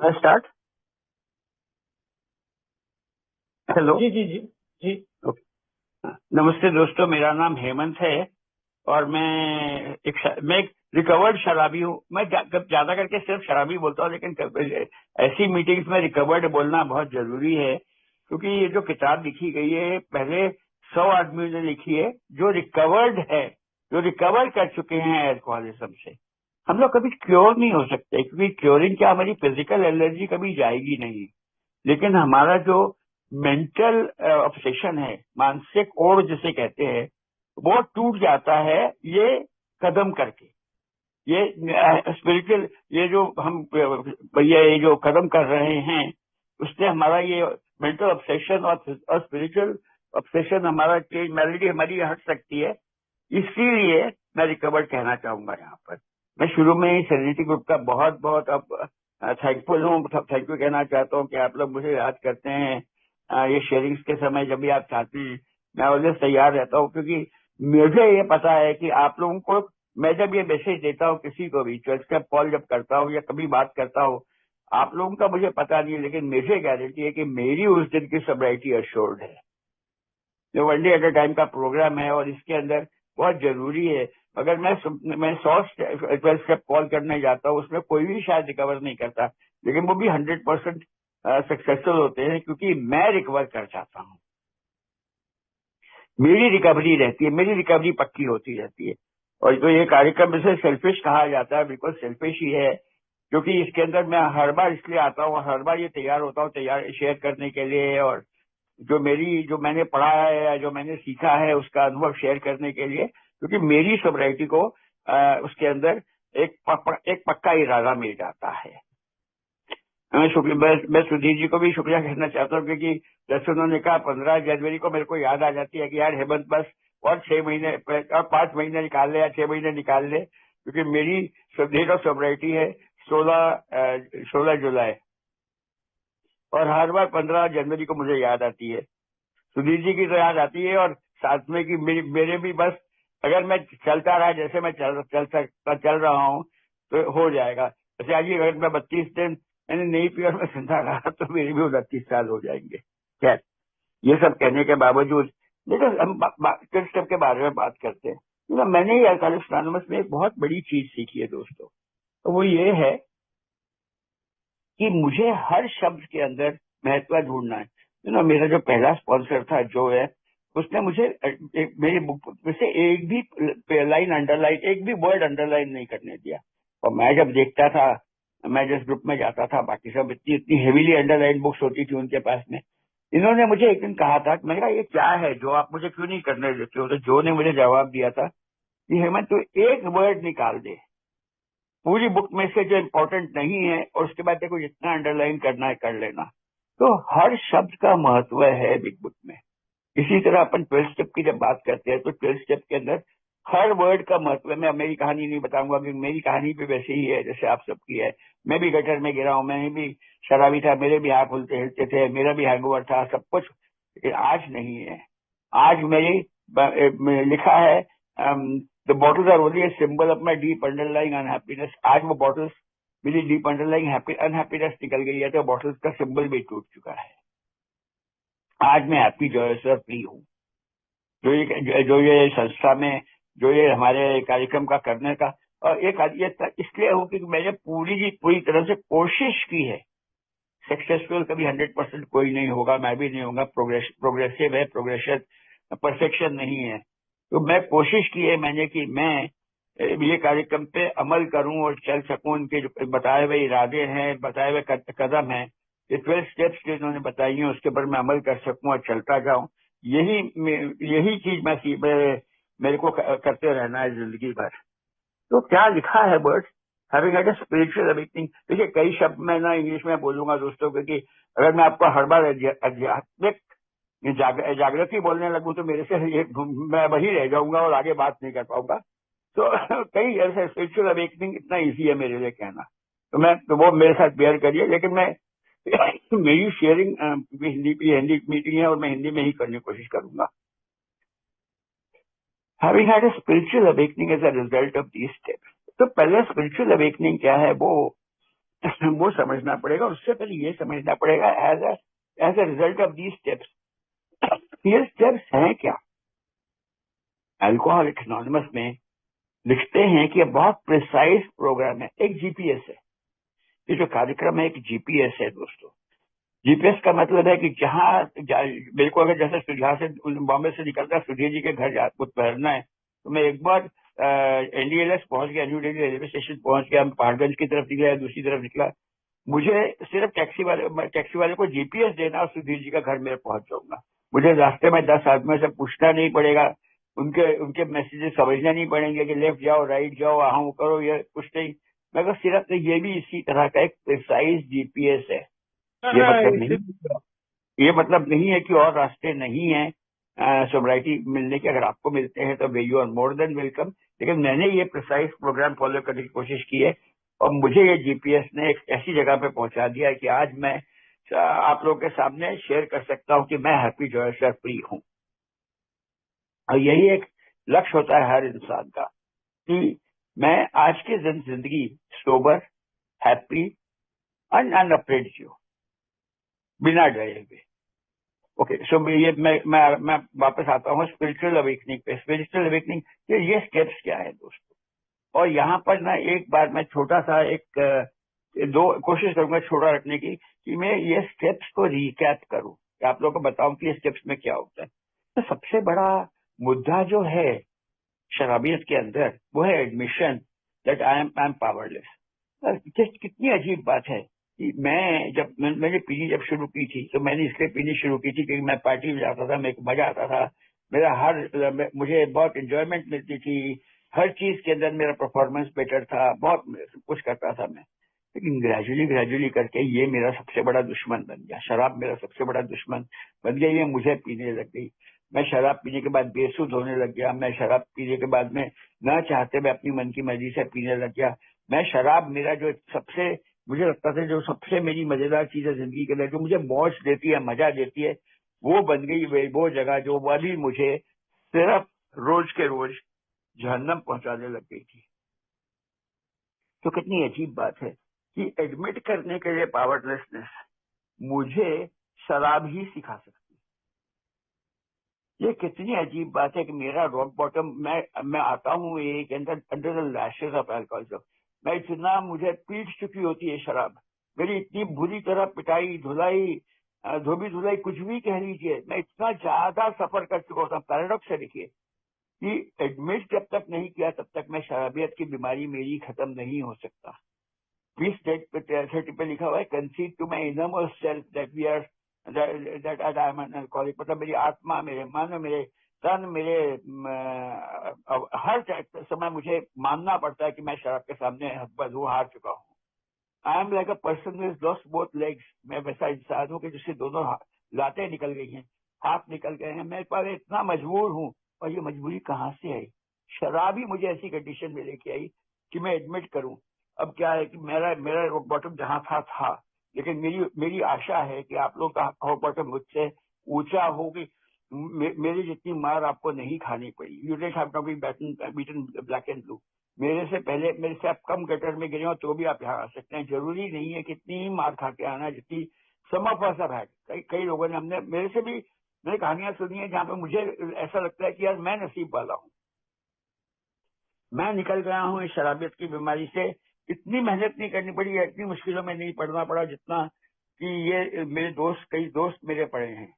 Start. Hello. जी जी जी जी। नमस्ते दोस्तों, मेरा नाम हेमंत है और मैं एक रिकवर्ड शराबी हूँ। मैं ज्यादा करके सिर्फ शराबी बोलता हूँ, लेकिन ऐसी मीटिंग्स में रिकवर्ड बोलना बहुत जरूरी है, क्योंकि ये जो किताब लिखी गई है पहले 100 आदमियों ने लिखी है जो रिकवर्ड है, जो रिकवर कर चुके हैं अल्कोहलिज्म से। हम लोग कभी क्योर नहीं हो सकते, क्योंकि क्योरिंग क्या, हमारी फिजिकल एलर्जी कभी जाएगी नहीं, लेकिन हमारा जो मेंटल ऑब्सेशन है, मानसिक ओढ़ जिसे कहते हैं, वो टूट जाता है ये कदम करके। ये स्पिरिचुअल, ये जो हम ये जो कदम कर रहे हैं, उससे हमारा ये मेंटल ऑब्सेशन और स्पिरिचुअल ऑब्सेशन, हमारा चेंज मेलोडी हमारी हट सकती है। इसीलिए मैं रिकवर्ड कहना चाहूंगा यहाँ पर। मैं शुरू में ही सेरेनिटी ग्रुप का बहुत बहुत अब थैंकफुल हूँ, थैंक यू कहना चाहता हूँ कि आप लोग मुझे याद करते हैं। ये शेयरिंग्स के समय जब भी आप चाहते हैं, मैं ऑलवेज तैयार रहता हूँ, क्योंकि मुझे ये पता है कि आप लोगों को, मैं जब ये मैसेज देता हूँ किसी को भी, 12 स्टेप कॉल जब करता हूँ या कभी बात करता हूँ, आप लोगों का मुझे पता नहीं है, लेकिन मुझे गारंटी है कि मेरी उस दिन की सोब्रिटी अश्योर्ड है। जो one day at a time का प्रोग्राम है और इसके अंदर बहुत जरूरी है। अगर मैं 100 स्टेप कॉल करने जाता हूँ, उसमें कोई भी शायद रिकवर नहीं करता, लेकिन वो भी 100% सक्सेसफुल होते हैं, क्योंकि मैं रिकवर कर जाता हूँ। मेरी रिकवरी रहती है, मेरी रिकवरी पक्की होती रहती है। और जो ये कार्यक्रम इसे सेल्फिश कहा जाता है, बिल्कुल सेल्फिश ही है, क्योंकि इसके अंदर मैं हर बार इसलिए आता हूँ, हर बार ये तैयार होता हूँ तैयार शेयर करने के लिए, और जो मैंने पढ़ा है या जो मैंने सीखा है उसका अनुभव शेयर करने के लिए, क्योंकि मेरी सोब्रिटी को उसके अंदर एक पक्का इरादा मिल जाता है। मैं सुधीर जी को भी शुक्रिया कहना चाहता हूँ, क्योंकि जैसे उन्होंने कहा 15 जनवरी को मेरे को याद आ जाती है कि यार हेमंत बस और 6 महीने और 5 महीने निकाल ले या 6 महीने निकाल ले, क्योंकि मेरी डेट ऑफ सोब्रिटी है 16 जुलाई, और हर बार 15 जनवरी को मुझे याद आती है। सुधीर जी की तो याद आती है, और साथ में कि मेरे भी बस अगर मैं चलता रहा जैसे मैं चल रहा हूँ तो हो जाएगा। जैसे आज अगर मैं 32 दिन मैंने नहीं पिया और मैं जिंदा रहा तो मेरे भी 29 साल हो जाएंगे। खैर, ये सब कहने के बावजूद देखो, हम स्टेप के बारे में बात करते हैं। मैंने ही अल्कोहलिक्स एनोनिमस में एक बहुत बड़ी चीज सीखी है दोस्तों, तो वो ये है कि मुझे हर शब्द के अंदर महत्व ढूंढना है। मेरा जो पहला स्पॉन्सर था जो है, उसने मुझे मेरी बुक में से एक भी लाइन अंडरलाइन, एक भी वर्ड अंडरलाइन नहीं करने दिया। और मैं जब देखता था, मैं जिस ग्रुप में जाता था, बाकी सब इतनी इतनी हेवीली अंडरलाइन बुक्स होती थी उनके पास में। इन्होंने मुझे एक दिन कहा था, मैंने कहा ये क्या है जो आप मुझे क्यों नहीं करने देते हो? तो जो ने मुझे जवाब दिया था कि हेमंत तू एक वर्ड निकाल दे पूरी बुक में से जो इम्पोर्टेंट नहीं है, और उसके बाद देखो जितना अंडरलाइन करना है कर लेना। तो हर शब्द का महत्व है बिग बुक में। इसी तरह अपन 12 स्टेप की जब बात करते हैं तो 12 स्टेप के अंदर हर वर्ड का महत्व है। मैं मेरी कहानी नहीं बताऊंगा, क्योंकि मेरी कहानी भी वैसे ही है जैसे आप सबकी है। मैं भी गटर में गिरा हूं, मैं भी शराबी था, मेरे भी हाथ हिलते हिलते थे, मेरा भी हैंगओवर था, सब कुछ, लेकिन आज नहीं है। आज मेरी लिखा है the bottles are only a symbol of my deep underlying unhappiness. आज वो बॉटल्स मेरी डीप अंडरलाइंग अनहैप्पीनेस निकल गई है, तो बॉटल्स का सिंबल भी टूट चुका है। आज मैं हैप्पी जॉयस और फ्री हूँ। जो ये संस्था में, जो ये हमारे कार्यक्रम का करने का, और एक ये इसलिए हूँ कि मैंने पूरी तरह से कोशिश की है। सक्सेसफुल कभी 100% कोई नहीं होगा, मैं भी नहीं होगा। प्रोग्रेसिव है, प्रोग्रेशन, परफेक्शन नहीं है। तो मैं कोशिश की है मैंने कि मैं ये कार्यक्रम पे अमल करूं और चल सकूं। इनके जो बताए हुए इरादे हैं, बताए हुए कदम हैं, ये 12 स्टेप्स जो इन्होंने बताई हैं, उसके ऊपर मैं अमल कर सकूं और चलता जाऊं। यही चीज मेरे को करते रहना है जिंदगी भर। तो क्या लिखा है word, having had a spiritual awakening. देखिए, कई शब्द मैं ना इंग्लिश में बोलूंगा दोस्तों, क्योंकि अगर मैं आपको हर बार आध्यात्मिक जागृति बोलने लगूं तो मेरे से मैं वही रह जाऊंगा और आगे बात नहीं कर पाऊंगा। तो कई ऐसे स्पिरिचुअल अवेकनिंग इतना इजी है मेरे लिए कहना, तो वो मेरे साथ बेयर करिए। लेकिन मैं मेरी शेयरिंग हिंदी मीटिंग है और मैं हिंदी में ही करने की कोशिश करूंगा। Having had a spiritual awakening as a result of these steps. तो पहले स्पिरिचुअल अवेकनिंग क्या है? वो वो समझना पड़ेगा। उससे पहले ये समझना पड़ेगा as a result of these steps, ये स्टेप्स हैं क्या। अल्कोहलिक्स एनोनिमस में लिखते हैं कि ये बहुत प्रिसाइज प्रोग्राम है, एक जीपीएस है। ये जो कार्यक्रम है एक जीपीएस है दोस्तों। जीपीएस का मतलब है कि मेरे को अगर जैसे यहाँ से बॉम्बे से निकलता सुधीर जी के घर उतरना है, तो मैं एक बार एनडीएलएस पहुंच गया, न्यू दिल्ली रेलवे स्टेशन पहुंच गया, पहाड़गंज की तरफ निकला या दूसरी तरफ निकला, मुझे सिर्फ टैक्सी वाले को जीपीएस देना और सुधीर जी का घर मेरे पहुंच जाऊंगा। मुझे रास्ते में 10 आदमियों से पूछना नहीं पड़ेगा, उनके मैसेजेस समझना नहीं पड़ेंगे कि लेफ्ट जाओ राइट जाओ वहां करो, ये कुछ नहीं। मगर सिर्फ ये भी इसी तरह का एक प्रिसाइज जीपीएस है। ये मतलब नहीं है कि और रास्ते नहीं है सोब्राइटी मिलने के। अगर आपको मिलते हैं तो you are more than welcome, लेकिन मैंने ये प्रिसाइज प्रोग्राम फॉलो करने की कोशिश की है और मुझे ये जीपीएस ने एक ऐसी जगह पे पहुंचा दिया है कि आज मैं आप लोगों के सामने शेयर कर सकता हूं कि मैं हैप्पी जॉयसर फ्री हूं। और यही एक लक्ष्य होता है हर इंसान का कि मैं आज की जिंदगी सोबर, हैप्पी एंड अनअफ्रेड जियो, बिना डरे हुए। ओके, सो ये मैं वापस आता हूँ स्पिरिचुअल अवेकनिंग पे। स्पिरिचुअल अवेकनिंग ये स्टेप्स क्या है दोस्तों। और यहाँ पर ना एक बार मैं छोटा सा दो कोशिश करूंगा छोटा रखने की कि मैं ये स्टेप्स को रिकैप करूं, कि आप लोगों को बताऊं कि ये स्टेप्स में क्या होता है। तो सबसे बड़ा मुद्दा जो है शराबियत के अंदर वो है admission that I M powerless. कितनी अजीब बात है कि मैंने पीनी जब शुरू की थी तो मैंने इसलिए पीनी शुरू की थी क्योंकि मैं पार्टी में जाता था, मेरे को मजा आता था, मुझे बहुत एंजॉयमेंट मिलती थी, हर चीज के अंदर मेरा परफॉर्मेंस बेटर था, बहुत कुछ करता था मैं। लेकिन ग्रेजुअली करके ये मेरा सबसे बड़ा दुश्मन बन गया, शराब मेरा सबसे बड़ा दुश्मन बन गया। ये मुझे पीने लग गई, मैं शराब पीने के बाद बेसुध होने लग गया, मैं शराब पीने के बाद में न चाहते मैं अपनी मन की मर्जी से पीने लग गया। मैं शराब मेरा जो सबसे मुझे लगता था जो सबसे मेरी मजेदार चीज है जिंदगी के अंदर, जो मुझे मौज देती है, मजा देती है, वो बन गई वो जगह जो वाली मुझे सिर्फ रोज के रोज जहन्नम पहुंचाने लग गई थी। तो कितनी अजीब बात है कि एडमिट करने के लिए पावरलेसनेस मुझे शराब ही सिखा सकती है। ये कितनी अजीब बात है कि मेरा रॉक बॉटम, मैं आता हूँ ये के अंदर under the lashes of alcoholism. मैं इतना मुझे पीट चुकी होती है शराब, मेरी इतनी बुरी तरह पिटाई धुलाई धोबी धुलाई कुछ भी कह लीजिए, मैं इतना ज्यादा सफर कर चुका होता हूँ। पैराडॉक्स है देखिए कि एडमिट जब तक नहीं किया तब तक मैं शराबियत की बीमारी मेरी खत्म नहीं हो सकता। 20 पे लिखा हुआ है concede to my inner self that we are that I am an alcoholic. मतलब मेरी आत्मा, मेरे मन, मेरे तन, मेरे हर समय मुझे मानना पड़ता है कि मैं शराब के सामने हकबज हार चुका हूँ। I am like a person is lost both legs. मैं वैसा इंसान हूँ कि जिससे दोनों लातें निकल गई हैं, हाथ निकल गए हैं, मैं पर इतना मजबूर हूँ। और ये मजबूरी कहाँ से आई? शराब ही मुझे ऐसी कंडीशन में लेके आई कि मैं एडमिट करूं। अब क्या है कि मेरा मेरा रॉक बॉटम जहां था, लेकिन मेरी आशा है कि आप लोग का रॉक बॉटम मुझसे ऊंचा होगी। मेरी जितनी मार आपको नहीं खानी पड़ी। You didn't have to be beaten black and blue. मेरे से आप कम गटर में गिरे हो तो भी आप यहाँ आ सकते हैं। जरूरी नहीं है कितनी ही मार खा के आना जितनी सम ऑफ अस हैव हैड। कई लोगों ने हमने मेरे से भी मैंने कहानियां सुनी है जहाँ पे मुझे ऐसा लगता है कि यार मैं नसीब वाला हूँ, मैं निकल गया हूँ इस शराबियत की बीमारी से। इतनी मेहनत नहीं करनी पड़ी, इतनी मुश्किलों में नहीं पड़ना पड़ा जितना कि ये कई दोस्त मेरे पड़े हैं।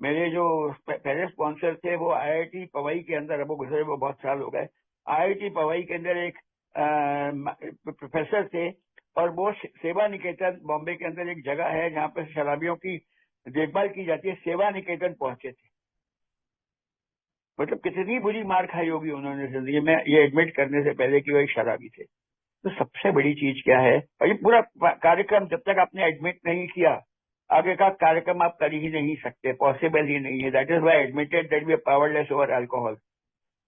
मेरे जो पहले स्पॉन्सर थे वो आईआईटी पवई के अंदर, अब वो गुजरे वो बहुत साल हो गए, आईआईटी पवई के अंदर एक प्रोफेसर थे और वो सेवा निकेतन बॉम्बे के अंदर एक जगह है जहाँ पर शराबियों की देखभाल की जाती है, सेवा निकेतन पहुंचे थे। मतलब कितनी बुरी मार खाई होगी उन्होंने जिंदगी में ये एडमिट करने से पहले कि वो एक शराबी थे। तो सबसे बड़ी चीज क्या है, और ये पूरा कार्यक्रम जब तक आपने एडमिट नहीं किया आगे का कार्यक्रम आप कर ही नहीं सकते, पॉसिबल ही नहीं है। That is why admitted that we are powerless over alcohol.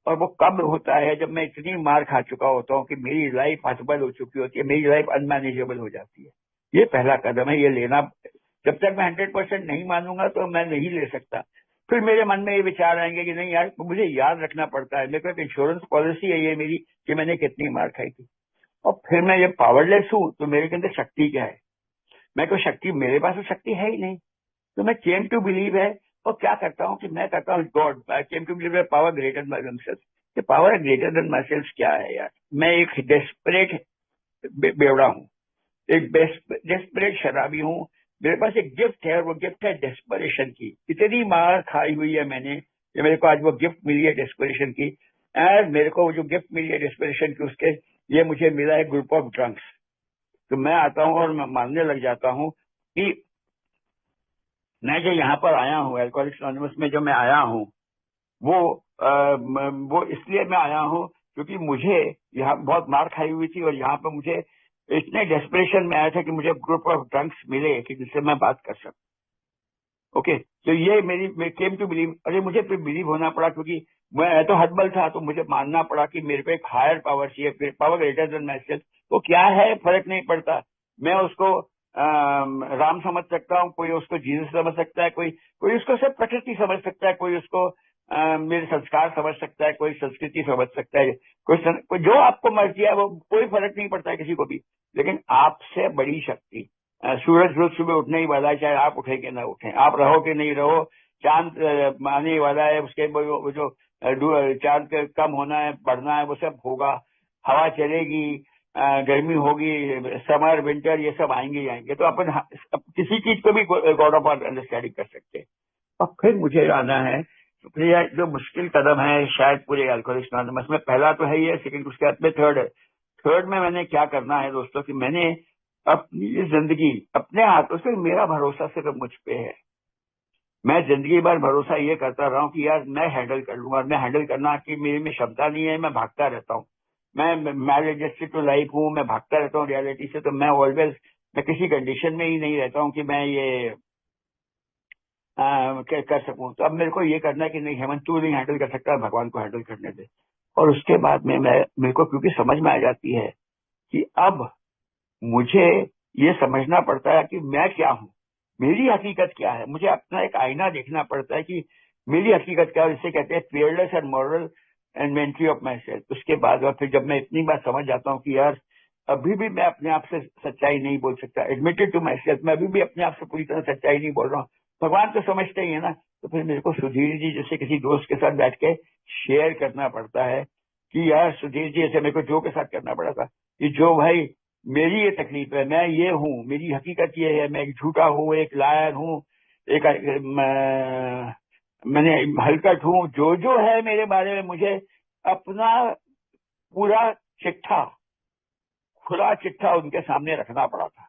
और वो कब होता है? जब मैं इतनी मार खा चुका होता हूँ कि मेरी लाइफ हसबल हो चुकी होती है, मेरी लाइफ अनमैनेजेबल हो जाती है। ये पहला कदम है, ये लेना। जब तक मैं 100% नहीं मानूंगा तो मैं नहीं ले सकता। फिर मेरे मन में ये विचार आएंगे कि नहीं यार मुझे याद रखना पड़ता है, मेरे को एक इंश्योरेंस पॉलिसी है ये मेरी कि मैंने कितनी मार खाई थी। और फिर मैं ये पावरलेस हूँ तो मेरे के अंदर शक्ति क्या है? मैं कोई शक्ति, मेरे पास तो शक्ति है ही नहीं। तो मैं केम टू बिलीव है, और क्या करता हूँ कि मैं कहता हूँ God, I came to believe power greater than myself. ये power greater than myself क्या है यार? मैं एक डेस्परेट बेवड़ा हूँ, एक डेस्परेट शराबी हूँ। मेरे पास एक गिफ्ट है और वो गिफ्ट है डेस्परेशन की। इतनी मार खाई हुई है मैंने कि मेरे को आज वो गिफ्ट मिली है डेस्परेशन की। एंड मेरे को वो जो गिफ्ट मिली है डेस्परेशन की, उसके ये मुझे मिला है ग्रुप ऑफ ड्रंक्स। तो मैं आता हूँ और मैं मानने लग जाता हूँ कि मैं जो यहाँ पर आया हूँ अल्कोहलिक्स एनोनिमस में, जो मैं आया हूँ वो वो इसलिए मैं आया हूँ क्योंकि मुझे यहाँ बहुत मार खाई हुई थी और यहाँ पर मुझे इतने डेस्परेशन में आया था कि मुझे ग्रुप ऑफ ड्रंक्स मिले कि जिससे मैं बात कर सकूं। ओके, तो ये मेरी केम टू बिलीव। अरे मुझे फिर बिलीव होना पड़ा क्योंकि मैं तो हतबल था, तो मुझे मानना पड़ा कि मेरे पे एक हायर पावर चाहिए, power greater than my self. वो क्या है फर्क नहीं पड़ता। मैं उसको राम समझ सकता हूँ, कोई उसको जीसस समझ सकता है, कोई कोई उसको सिर्फ प्रकृति समझ सकता है, कोई उसको मेरे संस्कार समझ सकता है, कोई संस्कृति समझ सकता है, कोई जो आपको मर्जी है, वो कोई फर्क नहीं पड़ता है किसी को भी। लेकिन आपसे बड़ी शक्ति, सूरज रोज सुबह उठने ही वाला है, चाहे आप उठे कि ना उठे, आप रहो कि नहीं रहो। चांद आने वाला है, उसके वो जो चांद का कम होना है, बढ़ना है, वो सब होगा। हवा चलेगी, गर्मी होगी, समर विंटर ये सब आएंगे ही आएंगे। तो अपन किसी चीज को भी गॉड ऑफ अंडरस्टैंडिंग कर सकते हैं। और फिर मुझे आना है, तो फिर यह जो मुश्किल कदम है शायद पूरे अल्कोहलिक्स एनोनिमस में, पहला तो है ये, सेकंड उसके बाद में थर्ड है। थर्ड में मैंने क्या करना है दोस्तों कि मैंने अपनी ये जिंदगी अपने हाथों से, मेरा भरोसा सिर्फ मुझ पे है। मैं जिंदगी भर भरोसा ये करता रहा हूँ कि यार मैं हैंडल कर लूंगा। मैं हैंडल करना कि मेरे में क्षमता नहीं है, मैं भागता रहता हूँ। मैं मैरिज टू लाइफ हूँ, मैं भागता रहता हूँ रियलिटी से। तो मैं ऑलवेज, मैं किसी कंडीशन में ही नहीं रहता हूँ कि मैं ये कर सकूं। तो अब मेरे को ये करना है कि नहीं हेमंत, तू नहीं हैंडल कर सकता, भगवान को हैंडल करने दे। और उसके बाद में मैं, मेरे को क्योंकि समझ में आ जाती है कि अब मुझे ये समझना पड़ता है कि मैं क्या हूँ, मेरी हकीकत क्या है। मुझे अपना एक आईना देखना पड़ता है कि मेरी हकीकत क्या है। इसे कहते हैं fearless and moral inventory of my self. उसके बाद और फिर जब मैं इतनी बात समझ जाता हूँ कि यार अभी भी मैं अपने आप से सच्चाई नहीं बोल सकता, एडमिटेड टू माई सेल्फ, मैं अभी भी अपने आप से पूरी तरह सच्चाई नहीं बोल रहा हूँ। भगवान तो समझते ही है ना। तो फिर मेरे को सुधीर जी जैसे किसी दोस्त के साथ बैठ के शेयर करना पड़ता है कि यार सुधीर जी, ऐसे मेरे को जो के साथ करना पड़ा था कि जो भाई मेरी ये तकलीफ है, मैं ये हूँ, मेरी हकीकत ये है, मैं एक झूठा हूँ, एक लायर हूँ, एक मैंने हलकट हूँ। जो जो है मेरे बारे में मुझे अपना पूरा चिट्ठा, खुला चिट्ठा उनके सामने रखना पड़ा था।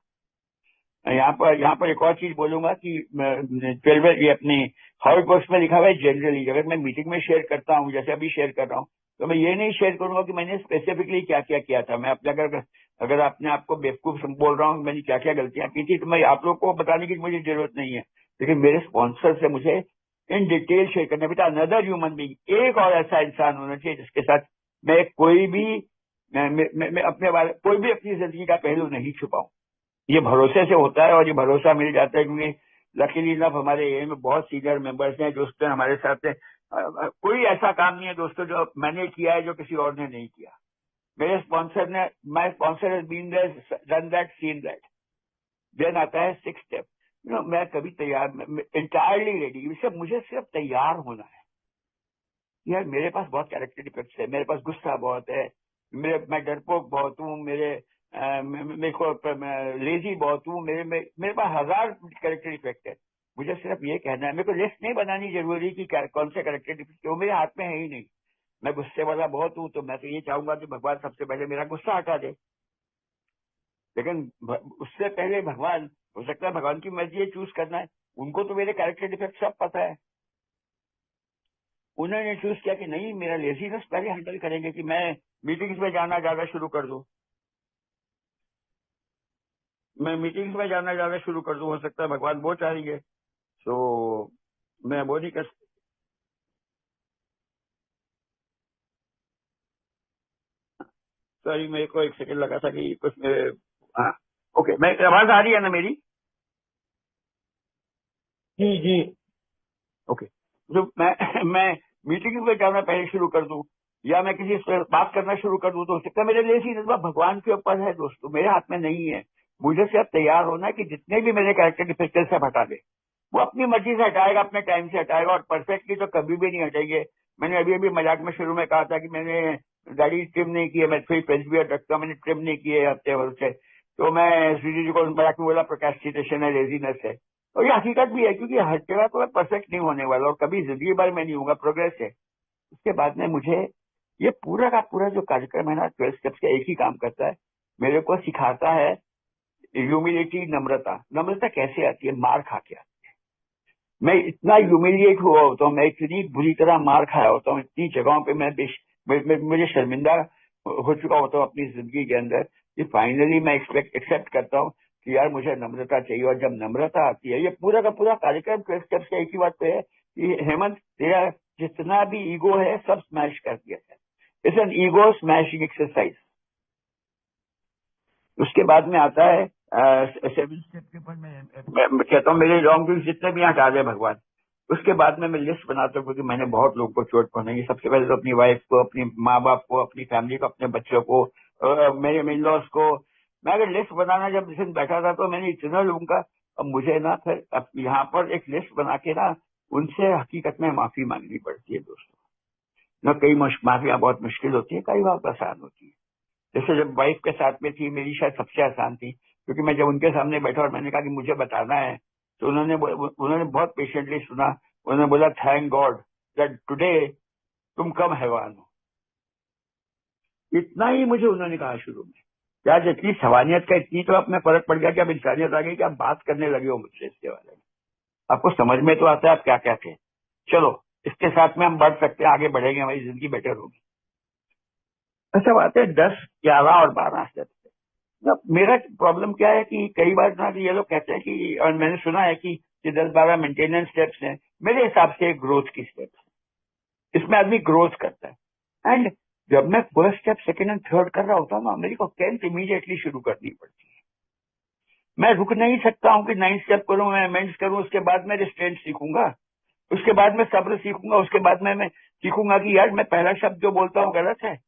यहाँ पर एक और चीज बोलूंगा कि 12 ये अपनी हाउस बॉक्स में लिखा हुआ है जनरली। अगर मैं मीटिंग में शेयर करता हूँ, जैसे अभी शेयर कर रहा हूँ, तो मैं ये नहीं शेयर करूंगा कि मैंने स्पेसिफिकली क्या क्या किया था। मैं अपने अगर अपने आप को बेवकूफ बोल रहा हूँ मैंने क्या क्या गलतियां की थी, तो मैं आप लोग को बताने की मुझे जरूरत नहीं है। लेकिन मेरे स्पॉन्सर से मुझे इन डिटेल शेयर करना बेटा। अनदर ह्यूमन बीइंग, एक और ऐसा इंसान होना चाहिए जिसके साथ मैं कोई भी मैं अपने बारे, कोई भी अपनी जिंदगी का पहलू नहीं छुपाऊं। ये भरोसे से होता है और ये भरोसा मिल जाता है क्योंकि लकीली इनफ हमारे एरिया में बहुत सीनियर मेंबर्स हैं जो उसमें हमारे साथ हैं। कोई ऐसा काम नहीं है दोस्तों जो मैंने किया है जो किसी और ने नहीं किया। मेरे स्पॉन्सर ने, my sponsor has been there, done that, seen that. Then आता है 6 स्टेप। मैं कभी तैयार, इंटायरली रेडी, मुझे सिर्फ तैयार होना है। यार मेरे पास बहुत कैरेक्टर डिफेक्ट्स है, मेरे पास गुस्सा बहुत है, मैं डरपोक बहुत हूँ, मेरे को लेजी बहुत हूँ, मेरे पास 1000 कैरेक्टर डिफेक्ट है। मुझे सिर्फ ये कहना है, मेरे को लिस्ट नहीं बनानी जरूरी कि कौन से कैरेक्टर डिफेक्ट, वो मेरे हाथ में है ही नहीं। मैं गुस्से वाला बहुत हूँ, तो मैं तो ये चाहूंगा कि भगवान सबसे पहले मेरा गुस्सा हटा दे। लेकिन उससे पहले भगवान, हो सकता है भगवान की मर्जी है चूज करना है, उनको तो मेरे कैरेक्टर डिफेक्ट सब पता है। उन्होंने चूज किया कि नहीं, मेरा लेजीनेस पहले हैंडल करेंगे कि मैं मीटिंग्स में जाना ज्यादा शुरू कर दूं, मैं मीटिंग्स में जाना ज्यादा शुरू कर दूं। हो सकता है भगवान वो चाहेंगे, तो मैं वो नहीं कर। सॉरी, मेरे को एक सेकंड लगा था कि कुछ मेरे, हाँ ओके, मैं आवाज आ रही है ना मेरी? जी जी। ओके, जो मैं मीटिंग में जाना पहले शुरू कर दूं, या मैं किसी से बात करना शुरू कर दूं तो हो सकता है मेरे लिए ही भगवान के ऊपर है दोस्तों, मेरे हाथ में नहीं है। मुझे सिर्फ तैयार होना है कि जितने भी मेरे कैरेक्टर डिफेक्टेड से हटा दे, वो अपनी मर्जी से हटाएगा, अपने टाइम से हटाएगा, और परफेक्टली तो कभी भी नहीं हटेंगे। मैंने अभी अभी मजाक में शुरू में कहा था कि मैंने दाढ़ी ट्रिम नहीं की है, मैं फिर फ्रेंच बियर्ड रखता हूं, मैंने ट्रिम नहीं किए हफ्ते भर से। तो मैं श्री जी को मजाक में बोला प्रोक्रेस्टिनेशन है, लेजीनेस है, और ये हकीकत भी है, क्योंकि हर जगह तो मैं परफेक्ट नहीं होने वाला और कभी जिंदगी भर में नहीं होगा, प्रोग्रेस है। उसके बाद में मुझे ये पूरा का पूरा जो कार्यक्रम है ना 12 स्टेप्स का, एक ही काम करता है, मेरे को सिखाता है ह्यूमिलिटी, नम्रता। नम्रता कैसे आती है? मार खा के। मैं इतना ह्यूमिलिएट हुआ होता हूँ, मैं इतनी बुरी तरह मार खाया होता हूँ, इतनी जगहों पे मुझे शर्मिंदा हो चुका होता हूँ अपनी जिंदगी के अंदर, कि फाइनली मैं एक्सेप्ट करता हूँ कि यार मुझे नम्रता चाहिए। और जब नम्रता आती है, ये पूरा का पूरा कार्यक्रम 12 स्टेप्स का एक ही बात पे है कि हेमंत, तेरा जितना भी ईगो है सब स्मैश कर दिया है। It's an ego smashing exercise. उसके बाद में आता है 7 स्टेप के ऊपर मैं कहता हूँ मेरे रॉन्ग व्यूज जितने भी हटा दे भगवान। उसके बाद में मैं लिस्ट बनाता हूँ, क्योंकि मैंने बहुत लोगों को चोट पहुंचाई। सबसे पहले तो अपनी वाइफ को, अपनी माँ बाप को, अपनी फैमिली को, अपने बच्चों को, मेरे इन लॉज को। मैं अगर लिस्ट बनाना जब जिस दिन बैठा था तो मैंने इतना लोगों का, अब मुझे ना फिर अब यहाँ पर एक लिस्ट बना के ना उनसे हकीकत में माफी मांगनी पड़ती है दोस्तों। ना कई माफियां बहुत मुश्किल होती है, कई बार आसान होती है। जैसे जब वाइफ के साथ में थी, मेरी शायद सबसे आसान थी, क्योंकि मैं जब उनके सामने बैठा और मैंने कहा कि मुझे बताना है, तो उन्होंने बहुत पेशेंटली सुना। उन्होंने बोला थैंक गॉड दैट टुडे तुम कम हैवान हो। इतना ही मुझे उन्होंने कहा शुरू में। क्या जितनी सवानियत का इतनी तो अपने फर्क पड़ गया कि अब इंसानियत आ गई कि आप बात करने लगे हो मुझसे इसके बारे में। आपको समझ में तो आता है आप क्या क्या थे। चलो, इसके साथ में हम बढ़ सकते हैं, आगे बढ़ेंगे, हमारी जिंदगी बेटर होगी। अच्छा, बात है 10, 11 और 12 स्टेप। अब मेरा प्रॉब्लम क्या है कि कई बार ना ये लोग कहते हैं कि, और मैंने सुना है कि 10-12 मेंटेनेंस स्टेप्स हैं। मेरे हिसाब से ग्रोथ की स्टेप्स है, इसमें आदमी ग्रोथ करता है। एंड जब मैं first step, second and third कर रहा होता हूँ ना, मेरे को 10th इमीडिएटली शुरू करनी पड़ती है। मैं रुक नहीं सकता हूँ कि 9th स्टेप करूँ, मैं अमेंड्स करूँ, उसके बाद मैं रिस्ट्रेंट सीखूंगा, उसके बाद मैं सब्र सीखूंगा, उसके बाद मैं सीखूंगा कि यार मैं पहला शब्द जो बोलता हूँ गलत है।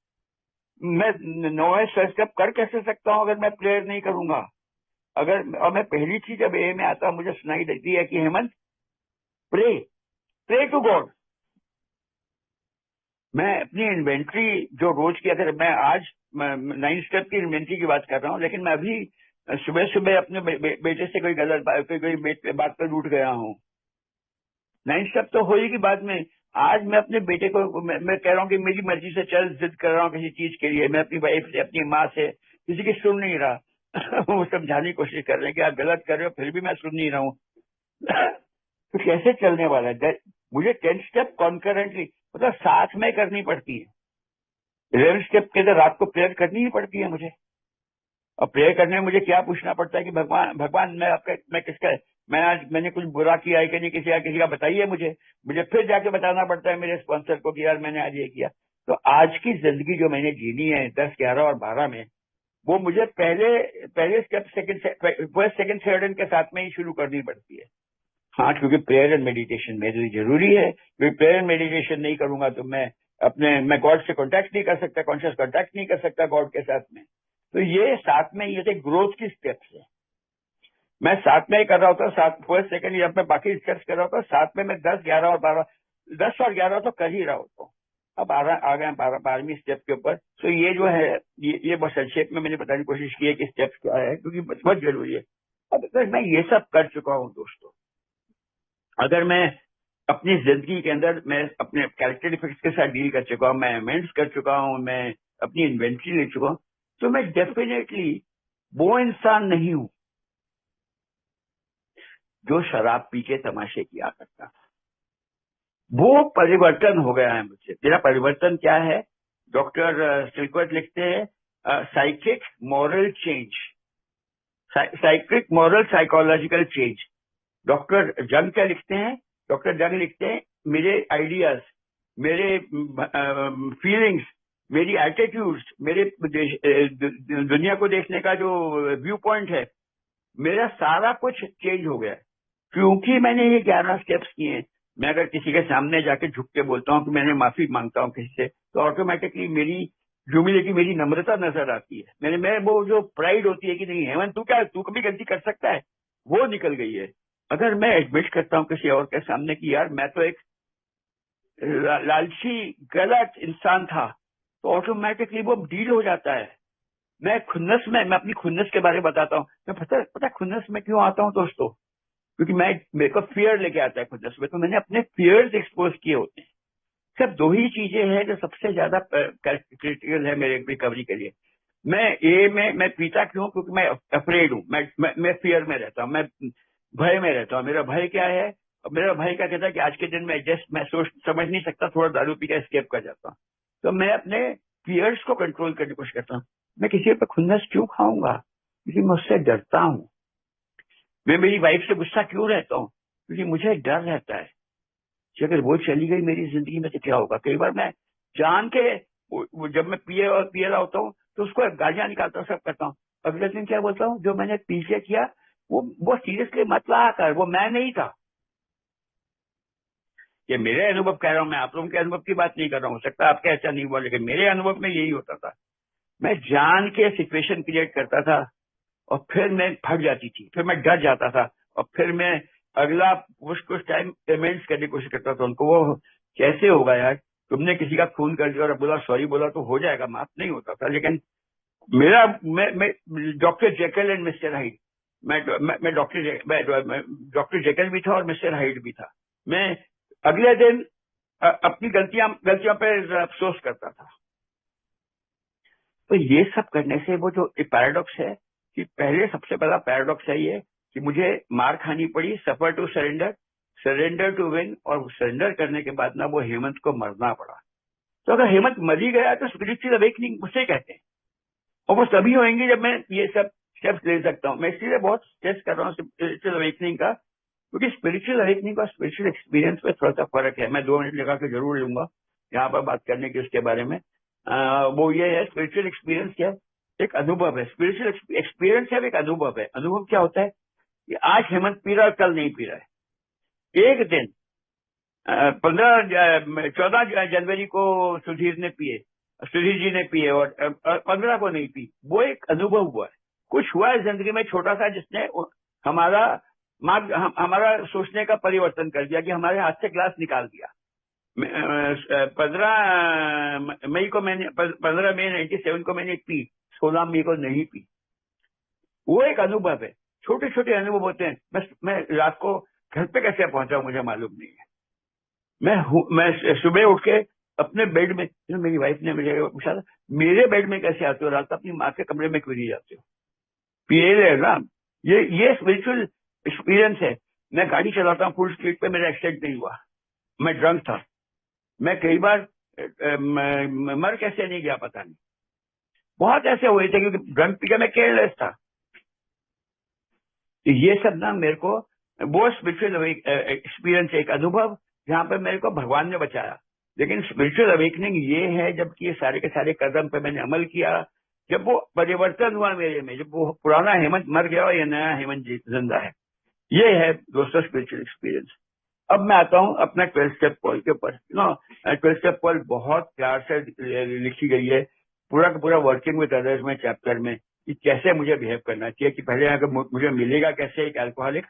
मैं 9वें स्टेप कर कैसे सकता हूँ अगर मैं प्रेयर नहीं करूंगा? और मैं पहली चीज जब ए में आता मुझे सुनाई देती है कि Hemant, pray pray to God. मैं अपनी इन्वेंट्री जो रोज की, अगर मैं आज 9 स्टेप की इन्वेंट्री की बात कर रहा हूँ, लेकिन मैं अभी सुबह सुबह अपने बेटे से कोई गलत बात पर रूठ गया हूँ। 9 स्टेप तो होगी बाद में। आज मैं अपने बेटे को मैं कह रहा हूँ कि मेरी मर्जी से चल, जिद कर रहा हूँ किसी चीज के लिए, मैं अपनी वाइफ से, अपनी माँ से, किसी की सुन नहीं रहा। वो समझाने की कोशिश कर रहे हैं कि आप गलत कर रहे हो, फिर भी मैं सुन नहीं रहा हूँ। तो कैसे चलने वाला है? मुझे 10 स्टेप कॉन्करेंटली, मतलब साथ में करनी पड़ती है। 11 स्टेप के अंदर रात को प्रेयर करनी ही पड़ती है मुझे। और प्रेयर करने में मुझे क्या पूछना पड़ता है कि भगवान भगवान मैं किसका, मैंने कुछ बुरा किया है कि नहीं, किसी का बताइए मुझे फिर जाके बताना पड़ता है मेरे स्पॉन्सर को कि यार मैंने आज ये किया। तो आज की जिंदगी जो मैंने जीनी है 10, 11 और 12 में, वो मुझे पहले स्टेप, फर्स्ट, सेकंड, थर्ड के साथ में ही शुरू करनी पड़ती है। हाँ, क्योंकि प्रेयर एंड मेडिटेशन मेरे लिए जरूरी है, क्योंकि प्रेयर एंड मेडिटेशन नहीं करूंगा तो मैं गॉड से कांटेक्ट नहीं कर सकता, कॉन्शियस कांटेक्ट नहीं कर सकता गॉड के साथ में। तो ये साथ में ये थे ग्रोथ की स्टेप्स है। मैं साथ में ही कर रहा होता, साथ फर्स्ट सेकंड जब मैं बाकी स्टेप्स कर रहा होता, साथ में मैं 10, 11 और 12, 10 और 11 तो कर ही रहा होता हूँ। अब आ गए 12वीं स्टेप के ऊपर। तो ये जो है, ये बहुत संक्षेप में मैंने बताने की कोशिश की है कि स्टेप्स क्या है, क्योंकि बहुत जरूरी है। अब अगर मैं ये सब कर चुका हूँ दोस्तों, अगर मैं अपनी जिंदगी के अंदर मैं अपने कैरेक्टर डिफेक्ट्स के साथ डील कर चुका हूँ, मैं अमेंड्स कर चुका हूँ, मैं अपनी इन्वेंट्री ले चुका हूँ, तो मैं डेफिनेटली वो इंसान नहीं हूं जो शराब पी के तमाशे किया करता था। वो परिवर्तन हो गया है मुझसे। मेरा परिवर्तन क्या है? डॉक्टर सिल्कवर्थ लिखते हैं psychic moral change, psychic moral psychological change. Doctor जंग क्या लिखते हैं? डॉक्टर जंग लिखते हैं मेरे आइडियाज, मेरे फीलिंग्स, मेरी एटीट्यूड्स, मेरे दुनिया को देखने का जो व्यू पॉइंट है, मेरा सारा कुछ चेंज हो गया है। क्योंकि मैंने ये 11 स्टेप्स किए हैं। मैं अगर किसी के सामने जाके झुक के बोलता हूँ कि मैंने माफी मांगता हूँ किसी से, तो ऑटोमेटिकली मेरी ह्यूमिलिटी, मेरी नम्रता नजर आती है। मैं वो जो प्राइड होती है कि नहीं हेमंत तू कभी गलती कर सकता है, वो निकल गई है। अगर मैं एडमिट करता हूँ किसी और के सामने कि यार मैं तो एक लालची गलत इंसान था, तो ऑटोमेटिकली वो डील हो जाता है। मैं अपनी खुन्नस के बारे में बताता हूँ। मैं पता खुन्नस में क्यों आता हूँ दोस्तों? क्योंकि मेरे को फियर लेके आता है खुन्नस में, तो मैंने अपने फियर्स एक्सपोज किए होते हैं। सिर्फ दो ही चीजें हैं जो सबसे ज्यादा क्रिटिकल है मेरे रिकवरी के लिए। मैं पीता क्यों? क्योंकि मैं अफ्रेड हूँ, मैं फियर में रहता हूँ, मैं भय में रहता हूँ। मेरा भय क्या है? मेरा भय क्या कहता है कि आज के दिन में एडजस्ट मैं सोच समझ नहीं सकता, थोड़ा दारू पी के एस्केप कर जाता हूँ। तो मैं अपने फियर्स को कंट्रोल करने की कोशिश करता हूँ। मैं किसी पर खुन्नस क्यों खाऊंगा? क्योंकि मैं उससे डरता हूँ। मैं मेरी वाइफ से गुस्सा क्यों रहता हूँ? क्योंकि मुझे डर रहता है कि अगर वो चली गई मेरी जिंदगी में तो क्या होगा। कई बार मैं जान के जब मैं पिए रहा होता हूँ तो उसको गालियां निकालता हूँ, सब करता हूँ। अगले दिन क्या बोलता हूँ, जो मैंने पीछे किया वो सीरियसली मत ला कर, वो मैं नहीं था। ये मेरे अनुभव कह रहा हूँ, मैं आप लोगों के अनुभव की बात नहीं कर रहा हूँ। हो सकता है आपके ऐसा नहीं हुआ, लेकिन मेरे अनुभव में यही होता था। मैं जान के सिचुएशन क्रिएट करता था और फिर मैं भाग जाती थी, फिर मैं डर जाता था और फिर मैं अगला कुछ टाइम पेमेंट्स करने की कोशिश करता था उनको। वो कैसे होगा यार, तुमने किसी का खून कर दिया और बोला सॉरी बोला तो हो जाएगा, माफ नहीं होता था। लेकिन मेरा मैं doctor Jekyll and mister hide, मैं डॉक्टर जेकल भी था और मिस्टर हाइड भी था। मैं अगले दिन अपनी गलतियों पर अफसोस करता था। तो ये सब करने से वो जो पैराडॉक्स है कि पहले सबसे बड़ा पैराडॉक्स है ये कि मुझे मार खानी पड़ी, suffer to surrender, surrender to win, और सरेंडर करने के बाद ना वो हेमंत को मरना पड़ा। तो अगर हेमंत मर ही गया तो स्पिरिचुअल अवेकनिंग उसे कहते हैं, और वो तभी होंगी जब मैं ये सब स्टेप्स ले सकता हूँ। मैं इसलिए बहुत स्ट्रेस कर रहा हूँ स्पिरिचुअल अवेकनिंग का, क्योंकि स्पिरिचुअल अवेकनिंग और स्पिरिचुअल एक्सपीरियंस में थोड़ा सा फर्क है। मैं 2 मिनट लगा के जरूर लूंगा यहाँ पर बात करने की उसके बारे में। वो ये है, स्पिरिचुअल एक्सपीरियंस क्या है? एक अनुभव है। स्पिरिचुअल एक्सपीरियंस है, एक अनुभव है। अनुभव क्या होता है कि आज हेमंत पी रहा है, कल नहीं पी रहा है। एक दिन 14 जनवरी को सुधीर जी ने पिए और 15 को नहीं पी। वो एक अनुभव हुआ है, कुछ हुआ है जिंदगी में छोटा सा, जिसने हमारा हमारा सोचने का परिवर्तन कर दिया, कि हमारे हाथ से ग्लास निकाल दिया। 15 मई को मैंने 15 मई 97 को मैंने पी, 16 मई को नहीं पी। वो एक अनुभव है। छोटे छोटे अनुभव होते हैं। मैं रात को घर पे कैसे पहुंचा मुझे मालूम नहीं है। मैं सुबह उठ के अपने बेड में, मेरी वाइफ ने मुझे पूछा था, मेरे बेड में कैसे आते हो रात को, अपनी माँ के कमरे में क्यों नहीं जाते हो? पिए रहे ना। ये स्पिरिचुअल एक्सपीरियंस है। मैं गाड़ी चलाता हूँ फुल स्पीड पे, मेरा एक्सीडेंट नहीं हुआ, मैं ड्रंक था। मैं कई बार मर कैसे नहीं गया पता नहीं। बहुत ऐसे हुए थे क्योंकि ड्रंक पी के मैं केयरलेस था। तो ये सब ना मेरे को वो स्पिरिचुअल एक्सपीरियंस, एक अनुभव जहाँ पे मेरे को भगवान ने बचाया। लेकिन स्पिरिचुअल अवेकनिंग ये है जबकि ये सारे के सारे कदम पे मैंने अमल किया, जब वो परिवर्तन हुआ मेरे में, जब वो पुराना हेमंत मर गया और ये नया हेमंत जिंदा है। ये है दोस्तों स्पिरिचुअल एक्सपीरियंस। अब मैं आता हूँ अपना 12 स्टेप कॉल के ऊपर। 12 स्टेप कॉल बहुत प्यार से लिखी गई है, पूरा का पूरा वर्किंग विद अदर्स में चैप्टर में, कि कैसे मुझे बिहेव करना चाहिए। कि पहले अगर मुझे मिलेगा कैसे एक अल्कोहलिक,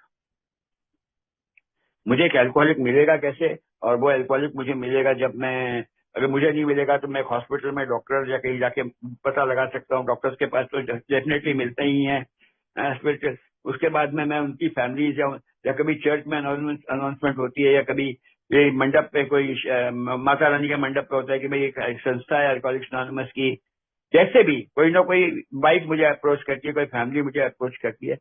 मुझे एक अल्कोहलिक मिलेगा कैसे, और वो अल्कोहलिक मुझे मिलेगा जब मैं, अगर मुझे नहीं मिलेगा तो मैं हॉस्पिटल में डॉक्टर या कहीं जाके पता लगा सकता हूँ। डॉक्टर्स के पास तो डेफिनेटली मिलते ही हैं स्पिरिचुअल। उसके बाद में मैं उनकी फैमिली या कभी चर्च में अनाउंसमेंट होती है, या कभी ये मंडप पे कोई माता रानी के मंडप पे होता है कि भाई एक संस्था है अल्कोहलिक्स अनोनिमस की। जैसे भी कोई ना कोई वाइफ मुझे अप्रोच करती है, कोई फैमिली मुझे अप्रोच करती है।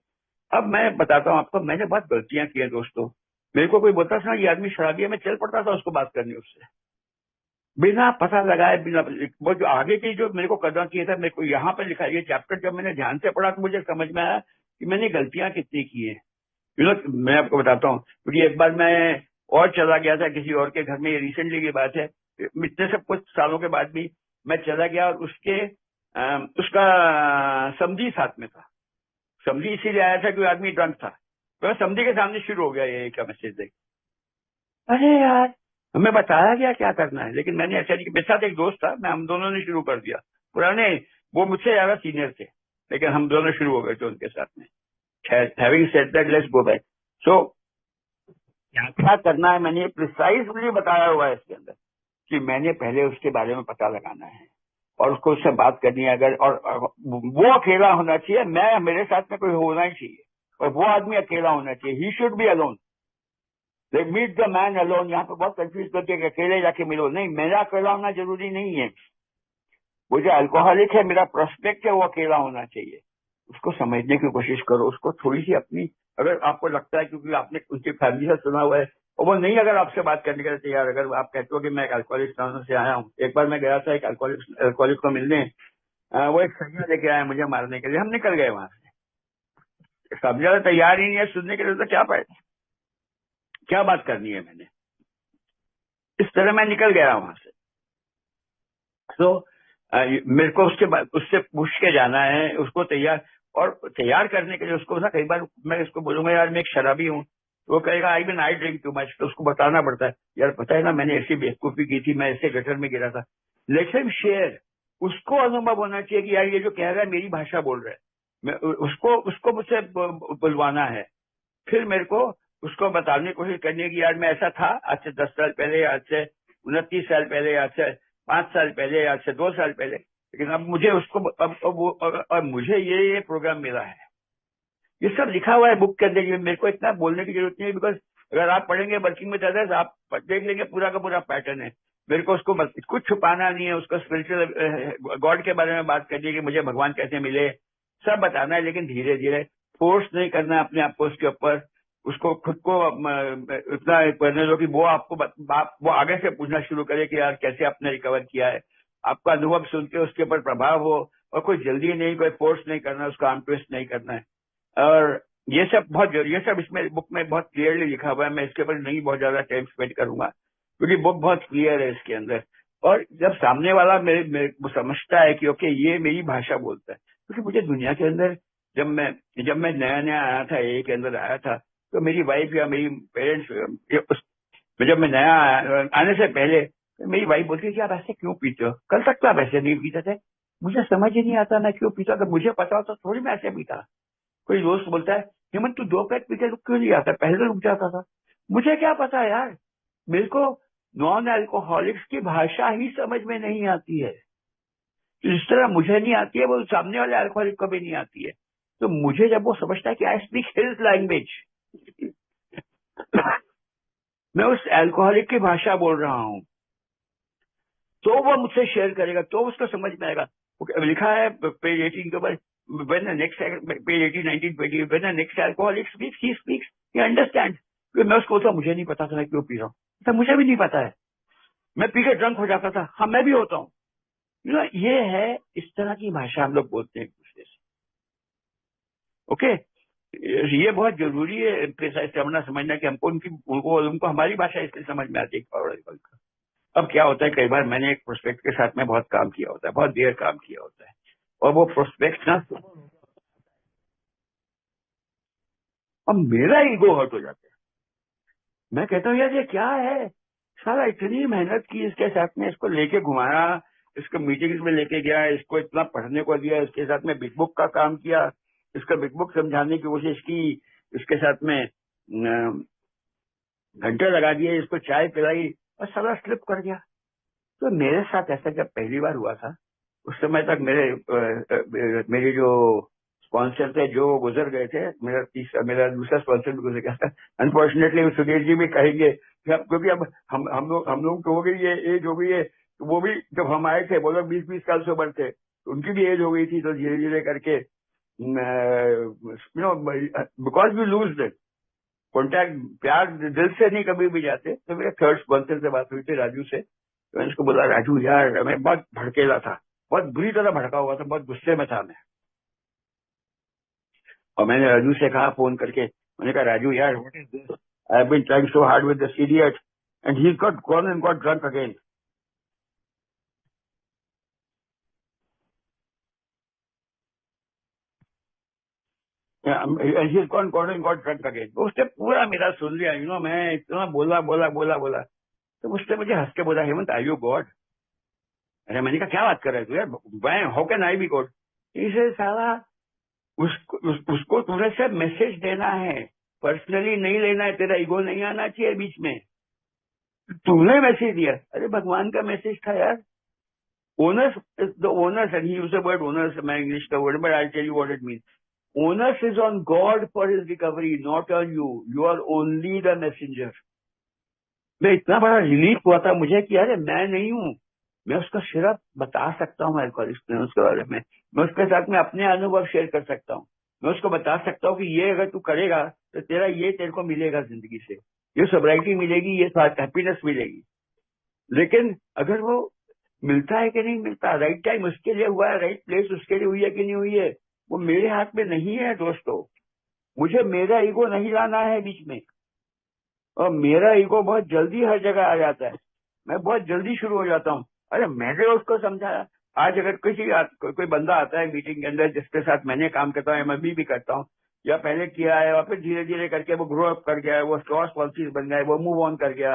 अब मैं बताता हूँ आपको, मैंने बहुत गलतियां की हैं दोस्तों। मेरे को कोई बोलता था ये आदमी शराबी है, मैं चल पड़ता था उसको बात करने उससे, बिना पता लगाए, बिना। वो जो आगे की जो मेरे को कदम किए थे, मेरे को यहाँ पे लिखा, ये चैप्टर जब मैंने ध्यान से पढ़ा तो मुझे समझ में आया कि मैंने गलतियां कितनी की हैं। मैं आपको बताता हूँ, क्योंकि एक बार मैं और चला गया था किसी और के घर में, ये रिसेंटली की बात है, इतने सब कुछ सालों के बाद भी मैं चला गया और उसका समधी साथ में था। समधी इसीलिए आया था कि आदमी ड्रंक था, तो समधी के सामने शुरू हो गया ये क्या मैसेज देख। अरे यार, हमें बताया गया क्या करना है, लेकिन मैंने ऐसा नहीं, मेरे साथ एक दोस्त था, मैं हम दोनों ने शुरू कर दिया पुराने। वो मुझसे ज्यादा सीनियर थे, लेकिन हम दोनों शुरू हो गए थे उनके साथ में। Having said that, let's go back. So क्या क्या करना है, मैंने प्रिसाइज मुझे बताया हुआ है इसके अंदर, कि मैंने पहले उसके बारे में पता लगाना है और उसको उससे बात करनी है। अगर और वो अकेला होना चाहिए, मैं, मेरे साथ में कोई होना ही चाहिए, और वो आदमी अकेला होना चाहिए, he should be alone. Meet the man alone, यहाँ पे बहुत कंफ्यूज करके कि अकेले जाके मिलो, नहीं, मेरा अकेला होना जरूरी नहीं है। वो जो अल्कोहलिक है, मेरा प्रोस्पेक्ट है, वो अकेला होना चाहिए। उसको समझने की कोशिश करो, उसको थोड़ी सी अपनी, अगर आपको लगता है क्योंकि आपने उनकी फैमिली से सुना हुआ है और वो नहीं अगर आपसे बात करने के लिए तैयार, अगर आप कहते हो कि मैं एक अल्कोहलिक से आया हूँ, एक बार मैं गया था एक अल्कोहलिक को मिलने, वो एक सैया लेके आया मुझे मारने के लिए, हम निकल गए वहां से। सब ज्यादा तैयार ही नहीं है सुनने के लिए, तो क्या फायदा, क्या बात करनी है मैंने। इस तरह मैं निकल गया वहां से। तो मेरे को उसके बाद उससे पूछ के जाना है उसको तैयार, और तैयार करने के लिए उसको ना, कई बार मैं उसको बोलूंगा यार मैं एक शराबी हूँ, तो वो कहेगा I mean I drink too much, तो उसको बताना पड़ता है यार पता है ना मैंने ऐसी बेवकूफी की थी, मैं ऐसे गटर में गिरा था। लेट्स हिम शेयर, उसको अनुभव होना चाहिए कि यार ये जो कह रहा है मेरी भाषा बोल रहा है, मैं उसको उसको मुझसे बुलवाना है। फिर मेरे को उसको बताने की कोशिश करनी है कि यार मैं ऐसा था आज से 10 साल पहले, आज से 29 साल पहले, आज से 5 साल पहले, आज से 2 साल पहले, लेकिन अब मुझे उसको अब वो और मुझे ये प्रोग्राम मिला है। ये सब लिखा हुआ है बुक के अंदर, ये मेरे को इतना बोलने की जरूरत नहीं है, बिकॉज अगर आप पढ़ेंगे वर्किंग विद अदर्स आप देख लेंगे पूरा का पूरा पैटर्न है। मेरे को उसको कुछ छुपाना नहीं है, उसको स्पिरिचुअल गॉड के बारे में बात करनी है कि मुझे भगवान कैसे मिले, सब बताना है, लेकिन धीरे धीरे, फोर्स नहीं करना है अपने आप को उसके ऊपर। उसको खुद को इतना करने दो कि वो आपको वो आगे से पूछना शुरू करे कि यार कैसे आपने रिकवर किया है, आपका अनुभव सुन के उसके ऊपर प्रभाव हो, और कोई जल्दी नहीं, कोई फोर्स नहीं करना, उसको आर्म ट्विस्ट नहीं करना है। और ये सब बहुत जरूरी, ये सब इसमें बुक में बहुत क्लियरली लिखा हुआ है, मैं इसके ऊपर नहीं बहुत ज्यादा टाइम स्पेंड करूंगा क्योंकि बुक बहुत क्लियर है इसके अंदर। और जब सामने वाला मेरे वो समझता है कि ओके ये मेरी भाषा बोलता है, क्योंकि मुझे दुनिया के अंदर, जब मैं नया नया आया था, ए के अंदर आया था, तो मेरी वाइफ या मेरी पेरेंट्स, जब मैं नया आने से पहले मेरी वाइफ बोलती है कि आप ऐसे क्यों पीते हो, कल तक तो आप ऐसे नहीं पीते थे। मुझे समझ ही नहीं आता मैं क्यों पीता, अगर मुझे पता होता थोड़ी मैं ऐसे पीता। कोई दोस्त बोलता है हेमंत तू 2 पैक पी के रुक क्यों नहीं आता, पहले तो रुक जाता था। मुझे क्या पता यार, मेरे को नॉन अल्कोहलिक्स की भाषा ही समझ में नहीं आती है। जिस तरह मुझे नहीं आती है वो सामने वाले अल्कोहलिक को भी नहीं आती है। तो मुझे जब वो समझता है कि आई स्पीक हिज लैंग्वेज, मैं उस अल्कोहलिक की भाषा बोल रहा हूँ, तो वो मुझसे शेयर करेगा, तो उसको समझ में आएगा। लिखा है पेज 18 के ऊपर, when the next page 18, 19, 20, when the next alcoholic speaks, he speaks, he understands। मैं उसको बोलता मुझे नहीं पता था मैं क्यों पी रहा हूँ, तो मुझे भी नहीं पता है, मैं पी के ड्रंक हो जाता था, हाँ मैं भी होता हूँ। ये है, इस तरह की भाषा हम लोग बोलते हैं एक दूसरे से। ओके, ये बहुत जरूरी है प्रिसाइज समझना समझना कि हमको उनको हमारी भाषा इसलिए समझ में आती है। अब क्या होता है, कई बार मैंने एक प्रोस्पेक्ट के साथ में बहुत काम किया होता है, बहुत देर काम किया होता है, और वो प्रोस्पेक्ट ना, अब मेरा ईगो हर्ट हो जाता है। मैं कहता हूँ यार ये क्या है, सारा इतनी मेहनत की इसके साथ में, इसको लेके घुमाया, इसको मीटिंग्स में लेके गया, इसको इतना पढ़ने को दिया, इसके साथ में बिग बुक का काम किया, इसका बिग बुक समझाने की कोशिश की, इसके साथ में घंटे लगा दिए, इसको चाय पिलाई, और सारा स्लिप कर गया। तो मेरे साथ ऐसा जब पहली बार हुआ था, उस समय तक मेरे जो स्पॉन्सर थे जो गुजर गए थे, मेरा दूसरा स्पॉन्सर भी गुजर गया था। अनफॉर्चुनेटली सुधीर जी भी कहेंगे कि क्योंकि अब हम लोग तो हो गई है, एज हो गई है, तो वो भी जब हम आए थे वो लोग 20-20 साल से ऊपर थे, तो उनकी भी एज हो गई थी, तो धीरे धीरे करके because we lose that contact, प्यार दिल से नहीं कभी भी जाते। तो मेरे थर्ड स्पॉन्सर से बात हुई थी, राजू से, तो मैंने उसको बोला राजू यार मैं बहुत भड़केला था, बहुत बुरी तरह भड़का हुआ था, बहुत गुस्से में था मैं। और मैंने राजू से कहा फोन करके, मैंने कहा राजू यार what is this, I have been trying so hard with this idiot and he got gone and got drunk again. कौन गॉड ट्रक अगेन, तो उसने पूरा मेरा सुन लिया। मैं इतना बोला बोला बोला बोला, तो उसने मुझे हंस के बोला, हेमंत आर यू गॉड? अरे मैंने कहा क्या बात कर रहे तू यार, मैं how can I be God? इसे साला उसको तुझे सिर्फ मैसेज देना है, पर्सनली नहीं लेना है, तेरा ईगो नहीं आना चाहिए बीच में। तूने मैसेज दिया, अरे भगवान का मैसेज था यार। Onus, the onus, and he used the word onus, मैं इंग्लिश का word, but I tell you what it means. Onus is on God for his recovery, not on you, you are only the messenger. मैं इतना बड़ा relief हुआ था मुझे कि अरे मैं नहीं हूँ, मैं उसको सिर्फ बता सकता हूँ अल्कोहलिक्स उसके बारे में, मैं उसके साथ में अपने अनुभव शेयर कर सकता हूँ, मैं उसको बता सकता हूँ कि ये अगर तू करेगा तो तेरे को मिलेगा जिंदगी से, ये सोब्राइटी मिलेगी, ये हैप्पीनेस मिलेगी। लेकिन अगर वो मिलता है कि नहीं मिलता, राइट टाइम उसके लिए हुआ है, राइट प्लेस उसके लिए हुई है कि नहीं हुई है, वो मेरे हाथ में नहीं है दोस्तों। मुझे मेरा ईगो नहीं लाना है बीच में, और मेरा ईगो बहुत जल्दी हर जगह आ जाता है, मैं बहुत जल्दी शुरू हो जाता हूँ। अरे मैंने उसको समझाया। आज अगर कोई बंदा आता है मीटिंग के अंदर जिसके साथ मैंने काम करता हूँ या मैं भी करता हूँ, या पहले किया है और फिर धीरे धीरे करके वो ग्रो अप कर गया है, वो क्रॉस पॉलिसीज बन गया है, वो मूव ऑन कर गया,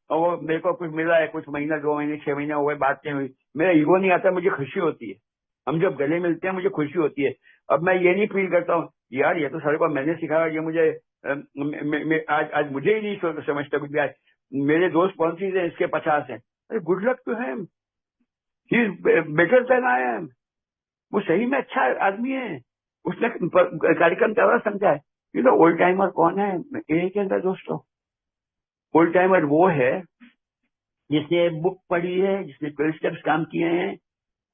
और वो मेरे को कुछ मिला है, कुछ महीना 2 महीने 6 महीने हुए, बात नहीं हुई, मेरा ईगो नहीं आता, मुझे खुशी होती है। हम जब गले मिलते हैं मुझे खुशी होती है। अब मैं ये नहीं फील करता हूँ यार ये तो सारे को मैंने सिखाया, ये मुझे आज मुझे ही नहीं समझता कुछ भी। आज मेरे दोस्त 35 हैं, इसके 50 हैं। अरे good luck to him, he is better than I am. वो सही में अच्छा आदमी है, उसने कार्यक्रम क्या समझा है। ओल्ड टाइमर कौन है एरिया के अंदर दोस्तों? ओल्ड टाइमर वो है जिसने बुक पढ़ी है, जिसने 12 स्टेप्स काम किए हैं,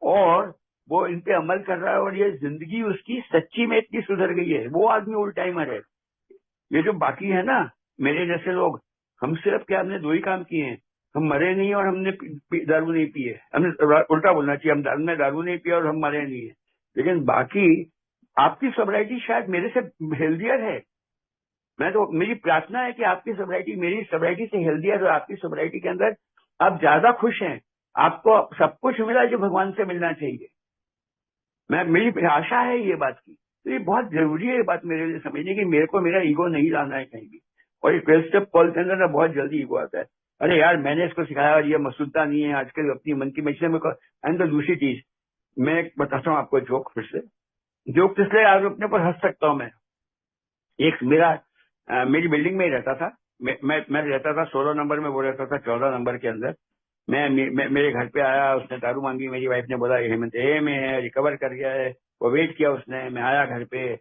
और वो इन पे अमल कर रहा है, और ये जिंदगी उसकी सच्ची में इतनी सुधर गई है, वो आदमी ओल्ड टाइमर है। ये जो बाकी है ना मेरे जैसे लोग, हम सिर्फ क्या, हमने 2 ही काम किए हैं, हम मरे नहीं और हमने दारू नहीं पिए, हमने उल्टा बोलना चाहिए, हमने दारू नहीं पिया और हम मरे नहीं है। लेकिन बाकी आपकी सोब्राइटी शायद मेरे से हेल्दियर है। मैं तो, मेरी प्रार्थना है कि आपकी सोब्राइटी मेरी सोब्राइटी से हेल्दियर, और आपकी सोब्राइटी के अंदर आप ज्यादा खुश हैं, आपको सब कुछ मिला जो भगवान से मिलना चाहिए। मेरी आशा है ये बात की। तो ये बहुत जरूरी है ये बात मेरे लिए समझने की, मेरे को मेरा ईगो नहीं लाना है कहीं भी। और ये 12 स्टेप कॉल के अंदर ना बहुत जल्दी ईगो आता है। अरे यार मैंने इसको सिखाया और ये मसूलता नहीं है आजकल अपनी मन की मछली में। एंड तो दूसरी चीज मैं बताता हूँ आपको जोक, फिर से जोक, इसलिए आज अपने पर हंस सकता हूँ मैं। एक मेरी बिल्डिंग में ही रहता था, मैं रहता था 16 नंबर में, वो रहता था 14 नंबर के अंदर। मेरे घर पे आया, उसने दारू मांगी, मेरी वाइफ ने बोला हेमंत ए में है, रिकवर कर गया है। वो वेट किया उसने, मैं आया घर पे,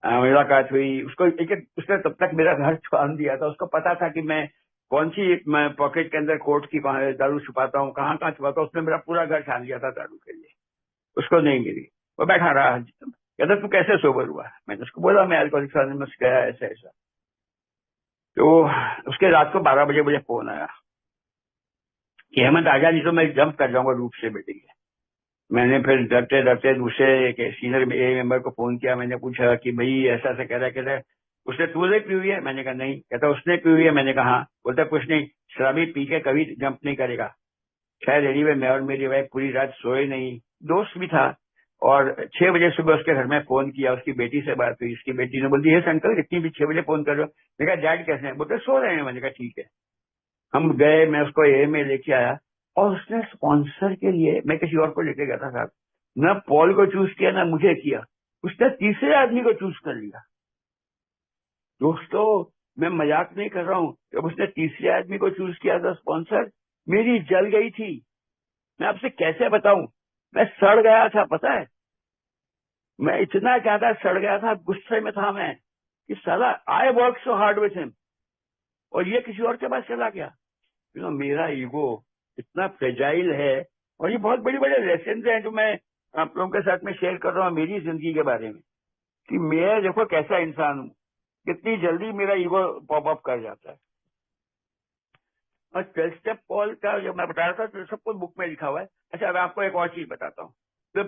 मुलाकात हुई, उसने तब तक मेरा घर छान दिया था, उसको पता था कि मैं कौन सी मैं पॉकेट के अंदर कोट की दारू छुपाता हूँ, कहाँ कहाँ छुपाता हूँ। उसने मेरा पूरा घर छान दिया था दारू के लिए, उसको नहीं मिली। वो बैठा रहा, कहता तू कैसे सोबर हुआ? मैंने उसको बोला मैं अल्कोहलिक्स एनोनिमस गया, ऐसा ऐसा। तो उसके रात को 12 बजे मुझे फोन आया कि हेमंत आजा, नहीं तो मैं जंप कर जाऊंगा रूप से बिल्डिंग में। मैंने फिर डरते डरते दूसरे एक सीनियर ए मेंबर को फोन किया, मैंने पूछा कि भाई ऐसा ऐसा कह रहा है, कहता है उसने तूने पी हुई है? मैंने कहा नहीं। कहता उसने पी हुई है? मैंने कहा हाँ। बोलता कुछ नहीं, शराबी पी के कभी जंप नहीं करेगा। खैर एनीवे, मैं और मेरी वाइफ पूरी रात सोए नहीं, दोस्त भी था, और 6 बजे सुबह उसके घर में फोन किया, उसकी बेटी से बात हुई, उसकी बेटी ने बोलती है अंकल इतनी भी 6 बजे फोन कर रहे हो? मैंने कहा डैड कैसे हैं? बोलते सो रहे हैं। मैंने कहा ठीक है। हम गए, मैं उसको ए में लेके आया, और उसने स्पॉन्सर के लिए, मैं किसी और को लेके गया था साहब, न पॉल को चूज किया ना मुझे किया, उसने तीसरे आदमी को चूज कर लिया। दोस्तों मैं मजाक नहीं कर रहा हूँ, जब उसने तीसरे आदमी को चूज किया था स्पॉन्सर, मेरी जल गई थी। मैं आपसे कैसे बताऊं, मैं सड़ गया था, पता है, मैं इतना ज्यादा सड़ गया था, गुस्से में था मैं कि साला I work so hard with him, और ये किसी और के पास चला गया। मेरा ईगो इतना फ्रेजाइल है, और ये बहुत बड़ी बड़े लेसन हैं जो मैं आप लोगों के साथ में शेयर कर रहा हूँ मेरी जिंदगी के बारे में, कि मैं देखो कैसा इंसान हूँ, कितनी जल्दी मेरा ईगो पॉप अप कर जाता है। और 12 स्टेप कॉल का जो मैं बता रहा था तो सब कुछ बुक में लिखा हुआ है। अच्छा, अब आपको एक और चीज बताता हूँ। तो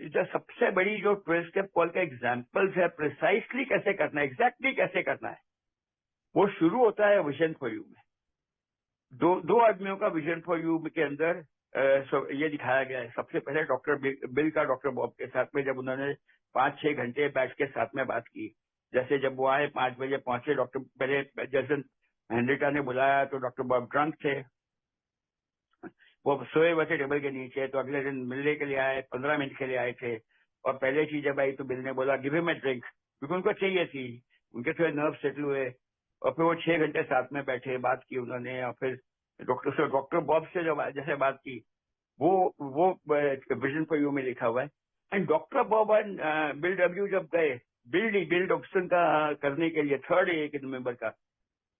जो सबसे बड़ी जो 12 स्टेप कॉल का एग्जाम्पल्स है, प्रिसाइसली कैसे करना है, एग्जैक्टली कैसे करना है, वो शुरू होता है विजन फॉर यू में। दो आदमियों का विजन फॉर यू के अंदर ये दिखाया गया है। सबसे पहले डॉक्टर बिल का डॉक्टर बॉब के साथ में, जब उन्होंने 5-6 घंटे बैठ के साथ में बात की, जैसे जब वो आए 5 बजे पहुंचे, डॉक्टर पहले जैसे हेनरिटा ने बुलाया तो डॉक्टर बॉब ड्रंक थे, वो सोए हुए थे टेबल के नीचे। तो अगले दिन मिलने के लिए आए, 15 मिनट के लिए आए थे, और पहले चीज जब आई तो बिल ने बोला गिव हिम अ ड्रिंक, क्योंकि उनको चाहिए थी, उनके थोड़े नर्व सेटल हुए। और फिर वो 6 घंटे साथ में बैठे, बात की उन्होंने, और फिर डॉक्टर बॉब से जो जैसे बात की वो विजन फॉर यू में लिखा हुआ है। And doctor Bob and bill W जब गए बिल डॉक्सन का करने के लिए 3rd नवंबर का,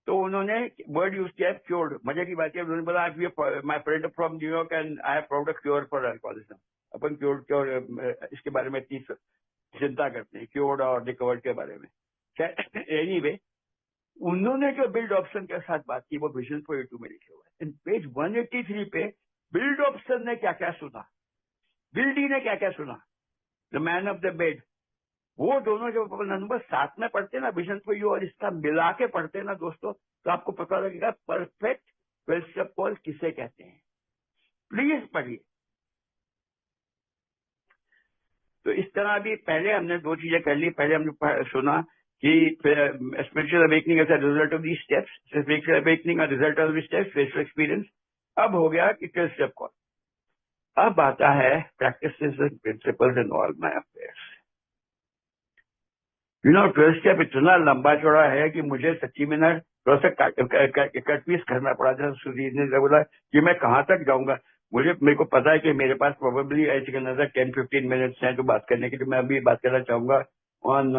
तो उन्होंने वर्ड यूज किया क्योर्ड। मजे की बात है, उन्होंने बोला my friend from New York and I have found a cure for alcoholism. Upon cure इसके बारे में इतनी चिंता करते हैं, क्योर्ड और रिकवर्ड के बारे में। एनीवे, उन्होंने जो बिल डॉब्सन के साथ बात की वो विजन फॉर यू में लिखे हुआ है। इन पेज 183 पे बिल डॉब्सन ने क्या क्या सुना, बिल डी ने क्या क्या सुना, the man of the bed, वो दोनों जब अपन नंबर साथ में पढ़ते ना विजन फॉर यू और इसका मिला के पढ़ते ना दोस्तों, तो आपको पता लगेगा परफेक्ट 12 स्टेप कॉल किसे कहते हैं। प्लीज पढ़िए। तो इस तरह भी पहले हमने 2 चीजें कर ली। पहले हमने सुना कि spiritual awakening as a result of the steps, spiritual awakening result of the steps, spiritual experience. अब हो गया कि 12 स्टेप कॉल। अब आता है practices and principles in all my affairs. 12 step इतना लंबा चौड़ा है कि मुझे सच्ची में ना थोड़ा सा कट पीस करना पड़ा। जैसे सुधीर ने बोला कि मैं कहाँ तक जाऊंगा, मेरे को पता है कि मेरे पास प्रोबेबली ऐसे नजर 10-15 मिनट्स हैं जो बात करने के लिए। मैं अभी बात करना चाहूंगा on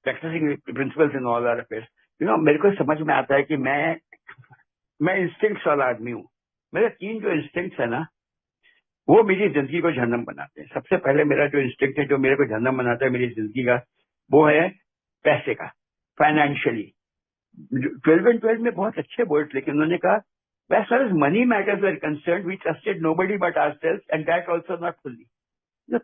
practising principles in all our affairs. मेरे को समझ में आता है कि मैं इंस्टिंक्ट्स वाला आदमी हूँ। मेरे 3 जो इंस्टिंक्ट्स है ना, वो मेरी जिंदगी को जहन्नम बनाते हैं। सबसे पहले मेरा जो इंस्टिंक्ट है जो मेरे को जहन्नम बनाता है मेरी जिंदगी का, वो है पैसे का, फाइनेंशियली। 12 and 12 में बहुत अच्छे वर्ड लेकिन उन्होंने कहा as far as money matters were concerned, we trusted nobody but ourselves and that also not fully.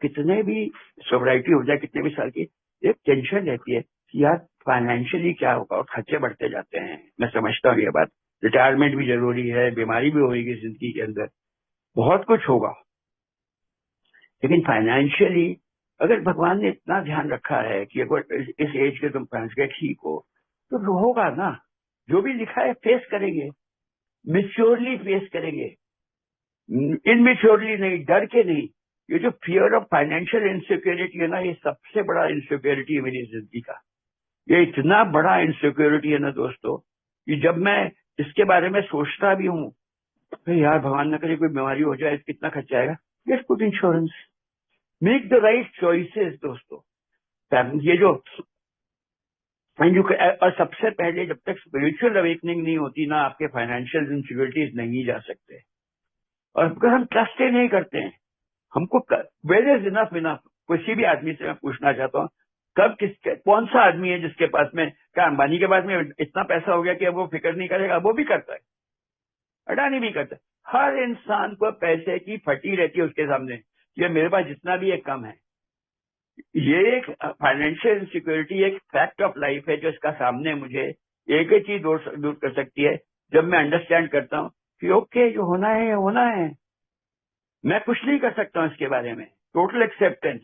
कितने भी सोबराइटी हो जाए, कितने भी साल की, एक टेंशन रहती है कि यार फाइनेंशियली क्या होगा, और खर्चे बढ़ते जाते हैं। मैं समझता हूँ ये बात, रिटायरमेंट भी जरूरी है, बीमारी भी होगी जिंदगी के अंदर, बहुत कुछ होगा, लेकिन फाइनेंशियली अगर भगवान ने इतना ध्यान रखा है कि अगर इस एज के तुम पहुंच गए ठीक हो, तो होगा ना। जो भी लिखा है फेस करेंगे, मिच्योरली फेस करेंगे, इनमिच्योरली नहीं, डर के नहीं। ये जो फियर ऑफ फाइनेंशियल इनसिक्योरिटी है ना, ये सबसे बड़ा इनसिक्योरिटी है मेरी जिंदगी का। ये इतना बड़ा इनसिक्योरिटी है ना दोस्तों, कि जब मैं इसके बारे में सोचता भी हूँ तो यार भगवान न करे कोई बीमारी हो जाए, कितना खर्चा आएगा। Just put insurance, make the right choices दोस्तों। ये जो और सबसे पहले जब तक स्पिरिचुअल अवेकनिंग नहीं होती ना, आपके फाइनेंशियल इनसिक्योरिटीज नहीं जा सकते। और अगर हम ट्रस्ट ही नहीं करते हैं, हमको वेर इज इनफ इनफ। किसी भी आदमी से मैं पूछना चाहता हूँ, कौन सा आदमी है जिसके पास में, क्या अंबानी के पास में इतना पैसा हो गया कि अब वो फिक्र नहीं करेगा? वो भी करता है, अडानी भी करता है। हर इंसान को पैसे की फटी रहती है उसके सामने, ये मेरे पास जितना भी है कम है। ये एक फाइनेंशियल इनसिक्योरिटी एक फैक्ट ऑफ लाइफ है, जो इसका सामने मुझे एक ही चीज दूर कर सकती है, जब मैं अंडरस्टैंड करता हूँ कि ओके जो होना है होना है, मैं कुछ नहीं कर सकता हूँ इसके बारे में। टोटल एक्सेप्टेंस,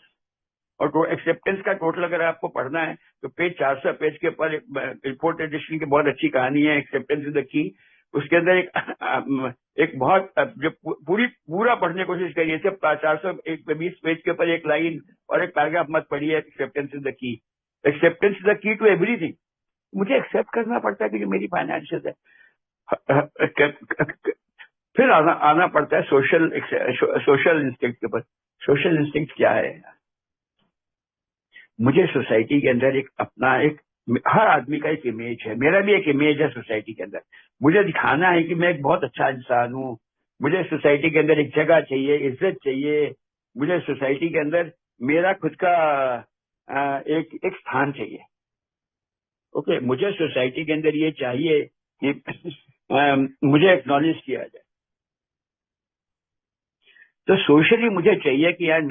और एक्सेप्टेंस का टोटल अगर आपको पढ़ना है तो पेज 400 पेज के ऊपर रिपोर्ट एडिशन की बहुत अच्छी कहानी है, एक्सेप्टेंस इज द की। उसके अंदर एक बहुत जो पूरा पढ़ने की कोशिश करिए, सिर्फ 420 पेज के ऊपर एक लाइन और एक पैराग्राफ मत पढ़िए, acceptance is the key. Acceptance is the key to everything. मुझे एक्सेप्ट करना पड़ता है कि जो मेरी फाइनेंशियल है। फिर आना पड़ता है सोशल इंस्टिंक्ट के ऊपर। सोशल इंस्टिंक्ट क्या है? मुझे सोसाइटी के अंदर हर आदमी का एक इमेज है, मेरा भी एक इमेज है सोसाइटी के अंदर। मुझे दिखाना है कि मैं एक बहुत अच्छा इंसान हूँ। मुझे सोसाइटी के अंदर एक जगह चाहिए, इज्जत चाहिए। मुझे सोसाइटी के अंदर मेरा खुद का एक स्थान चाहिए। ओके, मुझे सोसाइटी के अंदर ये चाहिए कि मुझे एक्नॉलेज किया जाए। तो सोशली मुझे चाहिए कि यार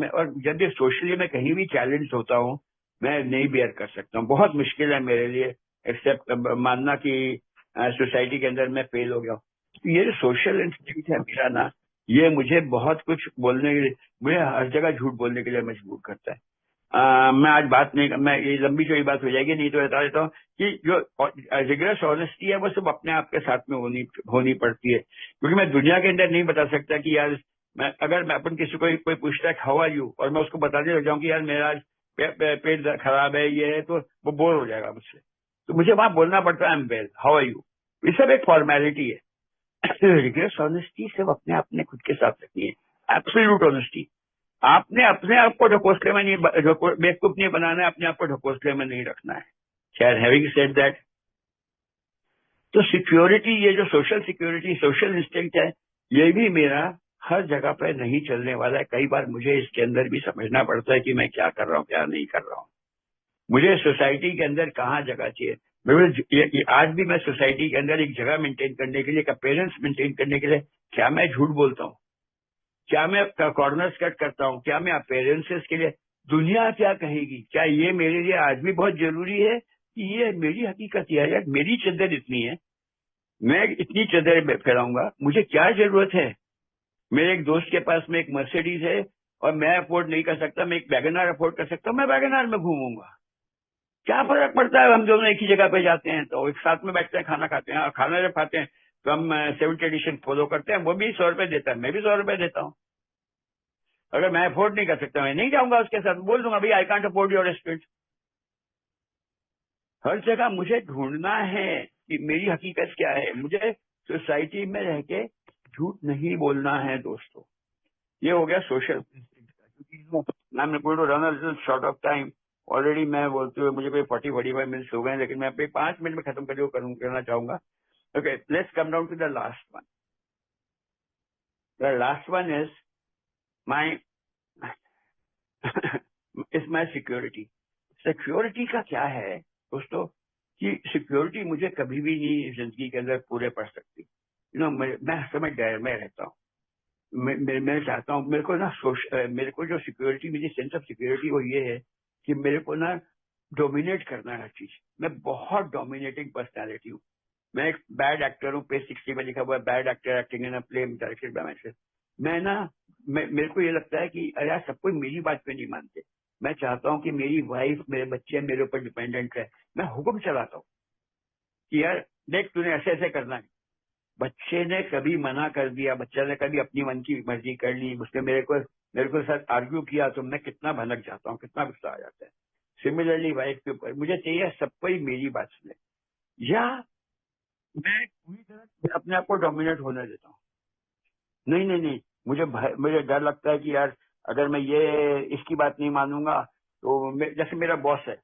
और जब भी सोशली मैं कहीं भी चैलेंज होता हूँ, मैं नहीं बेयर कर सकता हूँ। बहुत मुश्किल है मेरे लिए एक्सेप्ट मानना कि सोसाइटी के अंदर मैं फेल हो गया हूँ। तो ये जो सोशल इंस्टिंक्ट है मेरा ना, ये मुझे बहुत कुछ बोलने के लिए, मुझे हर जगह झूठ बोलने के लिए मजबूर करता है। मैं आज बात नहीं, मैं ये लंबी चौड़ी बात हो जाएगी, नहीं तो बता देता हूँ कि जो रिगरस ऑनेस्टी है वो सब अपने आप के साथ में होनी पड़ती है, क्योंकि मैं दुनिया के अंदर नहीं बता सकता कि यार अगर मैं अपन किसी को कोई पूछता है हाउ आर यू, और मैं उसको बताने लग जाऊं कि यार मेरा आज पेट खराब है, ये है, तो वो बोर हो जाएगा मुझसे। तो मुझे वहां बोलना पड़ता है I am well, how are you. ये सब एक फॉर्मेलिटी है। रिगरस ऑनेस्टी सिर्फ अपने अपने खुद के साथ रखनी है, एब्सोल्यूट ऑनेस्टी। आपने अपने आप को ढकोसले में नहीं, बेवकूफ नहीं बनाना है, अपने आप को ढकोसले में नहीं रखना है। खैर, हैविंग सेड दैट, तो सिक्योरिटी, ये जो सोशल सिक्योरिटी, सोशल इंस्टिंक्ट है, ये भी मेरा हर जगह पर नहीं चलने वाला है। कई बार मुझे इसके अंदर भी समझना पड़ता है कि मैं क्या कर रहा हूँ, क्या नहीं कर रहा हूँ। मुझे सोसाइटी के अंदर कहाँ जगह चाहिए। आज भी मैं सोसाइटी के अंदर एक जगह मेंटेन करने के लिए, एक अपीयरेंस मेंटेन करने के लिए, क्या मैं झूठ बोलता हूँ, क्या मैं कॉर्नर कट करता हूँ, क्या मैं अपेयरेंसेस के लिए, दुनिया क्या कहेगी, क्या ये मेरे लिए आज भी बहुत जरूरी है कि ये मेरी हकीकत है। यार मेरी चद्दर इतनी है, मैं इतनी चद्दर फैलाऊंगा, मुझे क्या जरूरत है। मेरे एक दोस्त के पास में एक मर्सिडीज है और मैं अफोर्ड नहीं कर सकता, मैं एक वैगनार अफोर्ड कर सकता हूँ, मैं वैगनार में घूमूंगा। क्या फर्क पड़ता है, हम दोनों एक ही जगह पे जाते हैं तो एक साथ में बैठते हैं, खाना खाते हैं, और खाना जब खाते हैं तो हम 70 एडिशन फॉलो करते हैं। वो भी 100 रुपए देता है, मैं भी 100 रुपए देता हूँ। अगर मैं अफोर्ड नहीं कर सकता, मैं नहीं जाऊंगा उसके साथ, बोल दूंगा भाई I can't afford your restaurant. हर जगह मुझे ढूंढना है कि मेरी हकीकत क्या है। मुझे सोसाइटी में रह के झूठ नहीं बोलना है दोस्तों। ये हो गया सोशल, क्योंकि मैं going to run a little short of time. Already मैं बोलते हुए मुझे कोई 40-45 मिनट्स हो गए हैं, लेकिन मैं अपने 5 मिनट में खत्म करना चाहूंगा। Okay, let's come down to the last one. The last one is my is my security. Security का क्या है दोस्तों, कि सिक्योरिटी मुझे कभी भी नहीं जिंदगी के अंदर पूरे पड़ सकती। मैं हर समय डर में रहता हूँ। मैं चाहता हूँ, मेरे को ना मेरे को जो सिक्योरिटी, मेरी सेंस ऑफ सिक्योरिटी वो ये है कि मेरे को ना डोमिनेट करना है हर चीज। मैं बहुत डोमिनेटिंग पर्सनैलिटी हूँ। मैं एक बैड एक्टर हूँ, पेज 60 में लिखा हुआ है bad actor acting in a play directed by my self. मैं ना मेरे को ये लगता है कि यार सब कोई मेरी बात पे नहीं मानते। मैं चाहता हूँ कि मेरी वाइफ, मेरे बच्चे मेरे ऊपर डिपेंडेंट है। मैं हुक्म चलाता हूँ कि यार देख, तूने ऐसे ऐसे करना है। बच्चे ने कभी मना कर दिया, बच्चे ने कभी अपनी मन की मर्जी कर ली, उसने मेरे को साथ आर्ग्यू किया, तो मैं कितना भनक जाता हूँ, कितना गुस्सा आ जाता है। सिमिलरली वाइफ के ऊपर मुझे चाहिए सब कोई मेरी बात सुने, या मैं पूरी तरह से अपने आप को डोमिनेट होने देता हूँ। नहीं नहीं नहीं, मुझे डर लगता है कि यार अगर मैं ये इसकी बात नहीं मानूंगा तो जैसे मेरा बॉस है,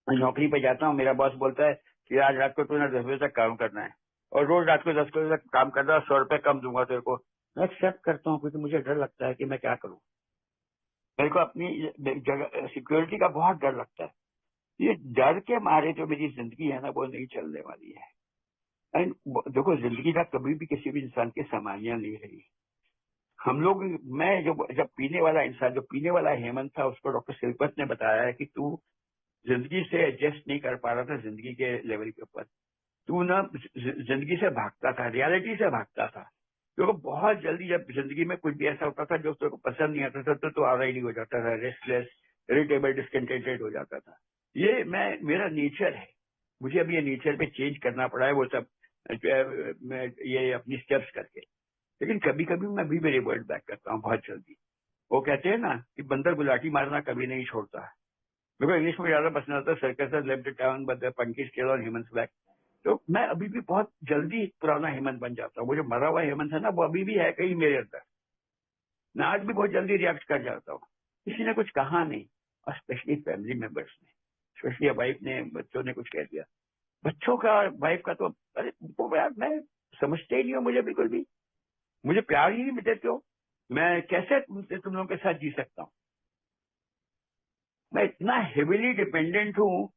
मैं नौकरी पे जाता हूँ, मेरा बॉस बोलता है कि आज रात को तूने 10 बजे तक काम करना है, और रोज रात को 10 बजे तक काम कर रहा है, 100 रुपए कम दूंगा तेरे को। मैं एक्सेप्ट करता हूँ क्योंकि मुझे डर लगता है कि मैं क्या करूँ। मेरे को अपनी जगह सिक्योरिटी का बहुत डर लगता है। ये डर के मारे जो मेरी जिंदगी है ना, वो नहीं चलने वाली है। एंड देखो, जिंदगी ना कभी भी किसी भी इंसान के सामान्य नहीं रही। हम लोग, मैं जब पीने वाला इंसान, जो पीने वाला हेमंत था, उसको डॉक्टर शिल्पत ने बताया है कि तू जिंदगी से एडजस्ट नहीं कर पा रहा था, जिंदगी के लेवल के ऊपर तू ना जिंदगी से भागता था, रियलिटी से भागता था। क्योंकि बहुत जल्दी जब जिंदगी में कुछ भी ऐसा होता था जो तेरे को पसंद नहीं आता था, तो आराइडी हो जाता था, रेस्टलेस, इरिटेबल, डिसकंटेंटेड हो जाता था। ये मेरा नेचर है। मुझे अब ये नेचर पे चेंज करना पड़ा है, वो सब ये अपनी स्टेप्स करके। लेकिन कभी कभी मैं भी मेरे वर्ड बैक करता हूँ बहुत जल्दी। वो कहते हैं ना कि बंदर गुलाटी मारना कभी नहीं छोड़ता है। मेरे को इंग्लिश में ज्यादा पसंद आता है, circus has left it down but the punky still on humans back. तो मैं अभी भी बहुत जल्दी पुराना हेमंत बन जाता हूँ। वो जो मरा हुआ हेमंत है ना, वो अभी भी है कहीं मेरे अंदर। मैं आज भी बहुत जल्दी रिएक्ट कर जाता हूँ, किसी ने कुछ कहा नहीं, और स्पेशली फैमिली मेंबर्स ने, स्पेशली वाइफ ने, बच्चों ने कुछ कह दिया। बच्चों का, वाइफ का तो अरे वो यार मैं समझते ही नहीं हो मुझे बिल्कुल भी। मुझे प्यार ही नहीं देते हो, मैं कैसे तुम लोगों के साथ जी सकता हूँ। मैं इतना हेविली डिपेंडेंट हूँ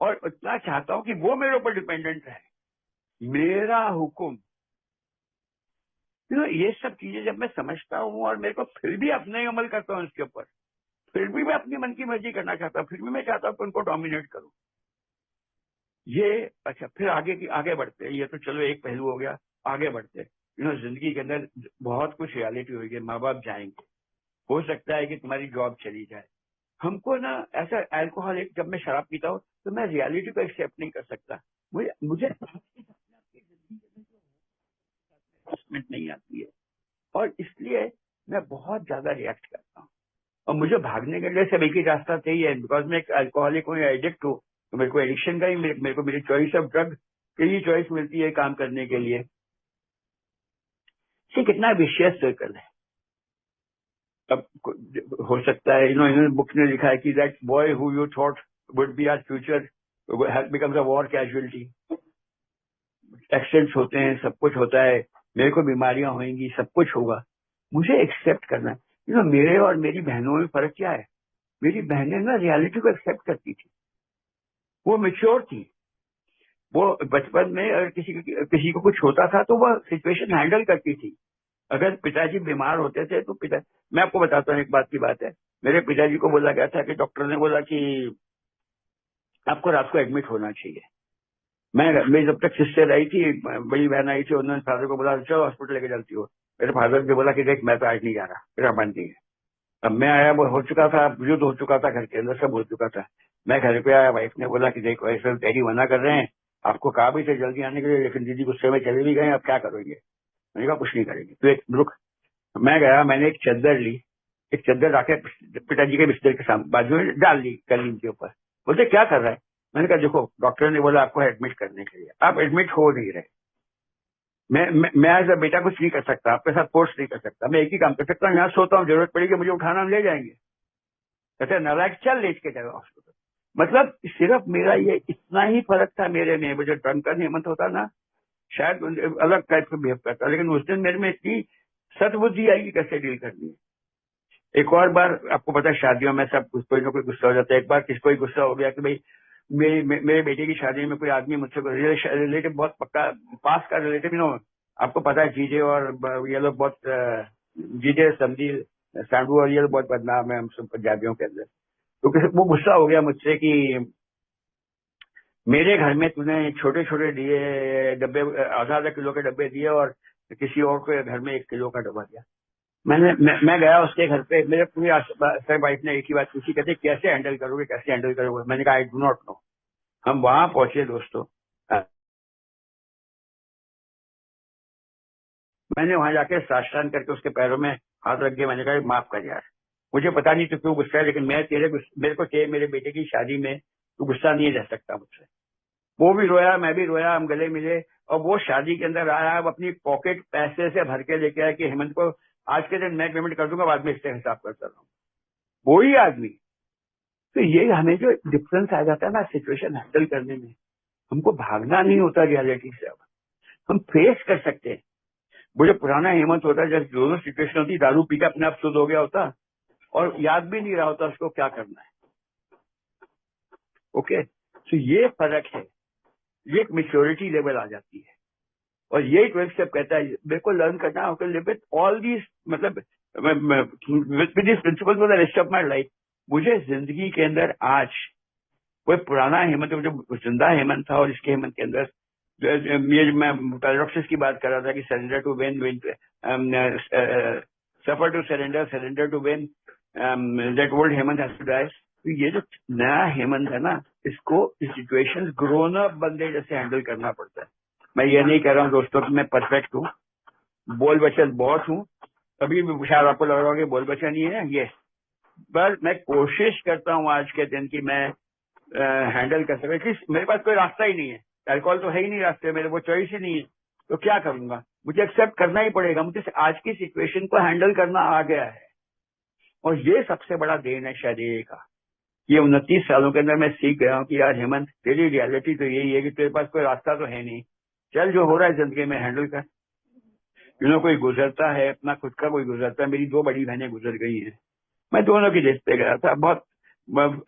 और इतना चाहता हूँ कि वो मेरे ऊपर डिपेंडेंट रहे, मेरा हुक्म। ये सब चीजें जब मैं समझता हूँ और मेरे को फिर भी अपने अमल करता हूँ इसके ऊपर, फिर भी मैं अपनी मन की मर्जी करना चाहता हूँ, फिर भी मैं चाहता हूँ कि उनको डोमिनेट करूँ। ये अच्छा, फिर आगे बढ़ते हैं। ये तो चलो एक पहलू हो गया, आगे बढ़ते हैं। जिंदगी के अंदर बहुत कुछ रियलिटी होगी, माँ बाप जाएंगे, हो सकता है कि तुम्हारी जॉब चली जाए, हमको ना ऐसा अल्कोहल, जब मैं शराब पीता हूँ तो मैं रियलिटी को एक्सेप्ट नहीं कर सकता। मुझे मुझे एडजस्टमेंट नहीं आती है, और इसलिए मैं बहुत ज्यादा रिएक्ट करता हूँ। और मुझे भागने के लिए सब एक ही रास्ता चाहिए है, बिकॉज मैं एक अल्कोहलिक हूँ या एडिक्ट हूँ, तो मेरे को एडिक्शन का ही, मेरे को मेरी चॉइस ऑफ ड्रग की ही चॉइस मिलती है काम करने के लिए। ये कितना विशियस सर्कल है। अब हो सकता है इन्होंने बुक ने लिखा है कि that boy who you thought would be our future becomes a war casualty. Accidents होते हैं, सब कुछ होता है, मेरे को बीमारियां होंगी, सब कुछ होगा, मुझे एक्सेप्ट करना है। मेरे और मेरी बहनों में फर्क क्या है? मेरी बहनें ना रियलिटी को एक्सेप्ट करती थी, वो मेच्योर थी। वो बचपन में अगर किसी को कुछ होता था तो वो सिचुएशन हैंडल करती थी। अगर पिताजी बीमार होते थे तो मैं आपको बताता हूँ, एक बात की बात है। मेरे पिताजी को बोला गया था कि डॉक्टर ने बोला कि आपको रात को एडमिट होना चाहिए। मैं जब तक सिस्टर आई थी, बड़ी बहन आई थी, उन्होंने फादर को बोला चलो हॉस्पिटल लेके चलती हो। मेरे फादर ने बोला कि देख मैं तो आज नहीं जा रहा, मेरा मन नहीं है। अब मैं आया, वो हो चुका था, युद्ध हो चुका था, घर के अंदर सब हो चुका था। मैं घर पे आया, वाइफ ने बोला कि देखो ऐसा डैडी मना कर रहे हैं, आपको कहा भी थे जल्दी आने के लिए, लेकिन दीदी गुस्से में चले भी गए, अब क्या करोगे? मैंने कहा कुछ नहीं करेंगे, तो एक रुक। मैं गया, मैंने एक चादर ली, एक चादर रखे पिताजी के बिस्तर के सामने बाजू में डाल दी कलीन के ऊपर। बोलते क्या कर रहा है? मैंने कहा देखो डॉक्टर ने बोला आपको एडमिट करने के लिए, आप एडमिट हो नहीं रहे। मैं एज अ बेटा कुछ नहीं कर सकता, आपके साथ फोर्स नहीं कर सकता। मैं एक ही काम कर सकता हूँ, यहाँ सोता हूँ, जरूरत पड़ेगी मुझे उठाना, हम ले जाएंगे। कहते नालायक चल लेट के जाएगा हॉस्पिटल। मतलब सिर्फ मेरा ये इतना ही फर्क था मेरे में। मुझे ड्रंकन हेमंत होता ना, शायद अलग टाइप का बिहेव करता, लेकिन उस दिन मेरे में इतनी सद्बुद्धि आई कि कैसे डील करनी है। एक और बार आपको पता है शादियों में सब कोई ना कोई गुस्सा हो जाता है। एक बार किसको ही गुस्सा हो गया कि भाई मेरे बेटे की शादी में कोई आदमी मुझसे रिलेटिव, बहुत पक्का पास का रिलेटिव नो, आपको पता है जीजे और ये लोग बहुत जीजे समझी सांडू और ये लोग बहुत बदनाम है हम सब पंजाबियों के अंदर। तो वो गुस्सा हो गया मुझसे कि मेरे घर में तूने छोटे छोटे दिए डब्बे, आधा आधा किलो के डब्बे दिए, और किसी और के घर में 1 किलो का डब्बा दिया। मैं गया उसके घर पे, मेरे पूरी वाइफ ने एक ही बात पूछी, कहते कैसे हैंडल करोगे, कैसे हैंडल करोगे? मैंने कहा आई डू नॉट नो। हम वहां पहुंचे दोस्तों, मैंने वहां जाके साष्टांग करके उसके पैरों में हाथ रख दिया। मैंने कहा माफ कर यार, मुझे पता नहीं तो क्यों गुस्सा है, लेकिन मेरे को चाहिए मेरे बेटे की शादी में तू गुस्सा नहीं रह सकता मुझसे। वो भी रोया, मैं भी रोया, हम गले मिले, और वो शादी के अंदर आया, अब अपनी पॉकेट पैसे से भर के लेके आया कि हेमंत को आज के दिन मैं पेमेंट कर दूंगा, बाद में इससे हिसाब करता रहूँ। वो ही आदमी। तो ये हमें जो डिफरेंस आ जाता है ना सिचुएशन हैंडल करने में, हमको भागना नहीं होता रियलिटी से, अब हम फेस कर सकते हैं। मुझे पुराना हेमंत होता है जब दोनों सिचुएशन होती, दारू पी के अपने आप शुद्ध हो गया होता और याद भी नहीं रहा होता उसको क्या करना है। ओके, तो ये फर्क है, ये एक मेच्योरिटी लेवल आ जाती है। और ये 12 स्टेप कहता है मेरे को लर्न करना है लिव विद ऑल दीज, मतलब with this principle for the rest of my life. मुझे जिंदगी के अंदर आज कोई पुराना हेमंत जो जिंदा हेमंत था और इसके हेमंत के अंदर ये मैं पैराडॉक्सिस की बात कर रहा था कि surrender to win, suffer to surrender, surrender to win, that old Hemant has to die. तो ये जो नया हेमंत है ना, इसको सिचुएशंस ग्रोन अप बंदे जैसे हैंडल करना पड़ता है। मैं ये नहीं कह रहा हूँ दोस्तों कि मैं परफेक्ट हूँ, बोल बचन बहुत हूँ, कभी भी शायद आपको लग रहा होगा कि बोल बचन नहीं है ये, पर मैं कोशिश करता हूँ आज के दिन की मैं हैंडल कर सके। एटलीस्ट मेरे पास कोई रास्ता ही नहीं है, अल्कोहल तो है ही नहीं रास्ते, मेरे को चॉइस ही नहीं है, तो क्या करूंगा? मुझे एक्सेप्ट करना ही पड़ेगा। मुझे आज की सिचुएशन को हैंडल करना आ गया है, और ये सबसे बड़ा देन है शायद ये का। ये 29 सालों के अंदर मैं सीख गया हूँ कि यार हेमंत तेरी रियलिटी तो यही है कि तेरे पास कोई रास्ता तो है नहीं, चल जो हो रहा है जिंदगी में हैंडल कर। कोई गुजरता है अपना खुद का, कोई गुजरता है। मेरी 2 बड़ी बहनें गुजर गई हैं, मैं दोनों की डेथ पे गया था, बहुत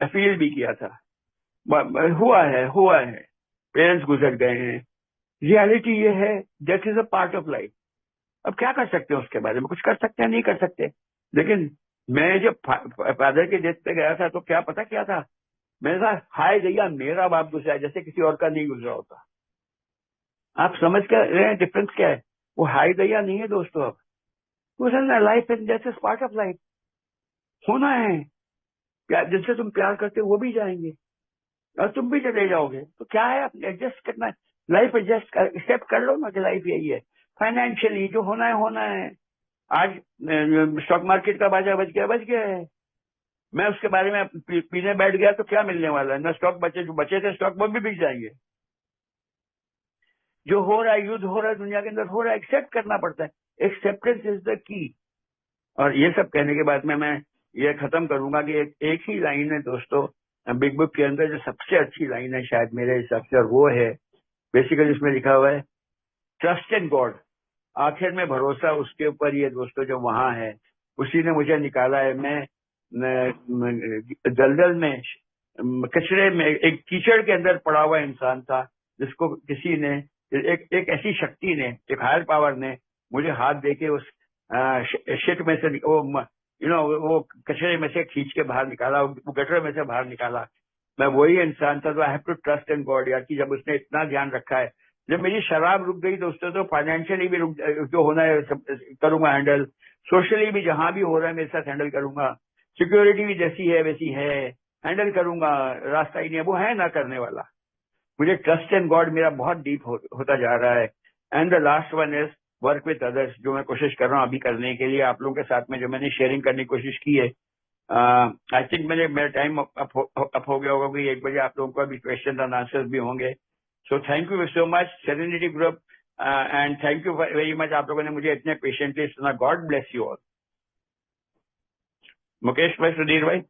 फील भी किया था। हुआ है, पेरेंट्स गुजर गए हैं, रियलिटी ये है, that is a part of life. अब क्या कर सकते हैं उसके बारे में? कुछ कर सकते हैं, नहीं कर सकते। लेकिन मैं जब फादर के डेथ पे गया था तो क्या पता क्या था, मैंने कहा हाय दैया मेरा बाप गुजरा है, जैसे किसी और का नहीं गुजरा होता। आप समझ कर रहे हैं डिफरेंस क्या है? वो हाय दैया नहीं है दोस्तों, अब गुजरना life and that is part of life, होना है। जिनसे तुम प्यार करते हो वो भी जाएंगे और तुम भी चले जाओगे। तो क्या है, एडजस्ट करना है, लाइफ एडजस्ट कर, एक्सेप्ट कर लो ना कि लाइफ यही है। फाइनेंशियली जो होना है होना है। आज स्टॉक मार्केट का बाजा बच गया है। मैं उसके बारे में पीने बैठ गया तो क्या मिलने वाला है? ना स्टॉक बचे, जो बचे थे स्टॉक वो भी बिक जाएंगे। जो हो रहा है, युद्ध हो रहा है दुनिया के अंदर, हो रहा है, एक्सेप्ट करना पड़ता है। एक्सेप्टेंस इज द की। और ये सब कहने के बाद में मैं ये खत्म करूंगा कि एक ही लाइन है दोस्तों बिग बुक के अंदर, जो सबसे अच्छी लाइन है शायद मेरे हिसाब से, और वो है बेसिकली इसमें लिखा हुआ है, ट्रस्ट इन गॉड। आखिर में भरोसा उसके ऊपर ही है दोस्तों, जो वहां है उसी ने मुझे निकाला है। मैं दलदल में, कचरे में, एक कीचड़ के अंदर पड़ा हुआ इंसान था, जिसको किसी ने, एक ऐसी शक्ति ने, एक हायर पावर ने मुझे हाथ देके उस शिट में से, वो कचरे में से खींच के बाहर निकाला, वो गटर में से बाहर निकाला। मैं वही इंसान था। तो I have to trust in God यार, कि जब उसने इतना ध्यान रखा है, जब मेरी शराब रुक गई दोस्तों, तो फाइनेंशियली भी जो होना है करूंगा हैंडल, सोशली भी जहां भी हो रहा है मेरे साथ हैंडल करूंगा, सिक्योरिटी भी जैसी है वैसी है, हैंडल करूंगा, रास्ता ही नहीं है, वो है ना करने वाला। मुझे ट्रस्ट इन गॉड मेरा बहुत डीप होता जा रहा है। And the last one is work with others, जो मैं कोशिश कर रहा हूँ अभी करने के लिए आप लोगों के साथ में, जो मैंने शेयरिंग करने की कोशिश की है। आई थिंक मेरा टाइम अप हो गया होगा कि 1 बजे आप लोगों को अभी क्वेश्चन एंड आंसर्स भी होंगे। So thank you so much serenity group, and thank you very much, आप लोगों ने मुझे इतने पेशेंटली सुना। God bless you all. Mukesh भाई, सुधीर भाई।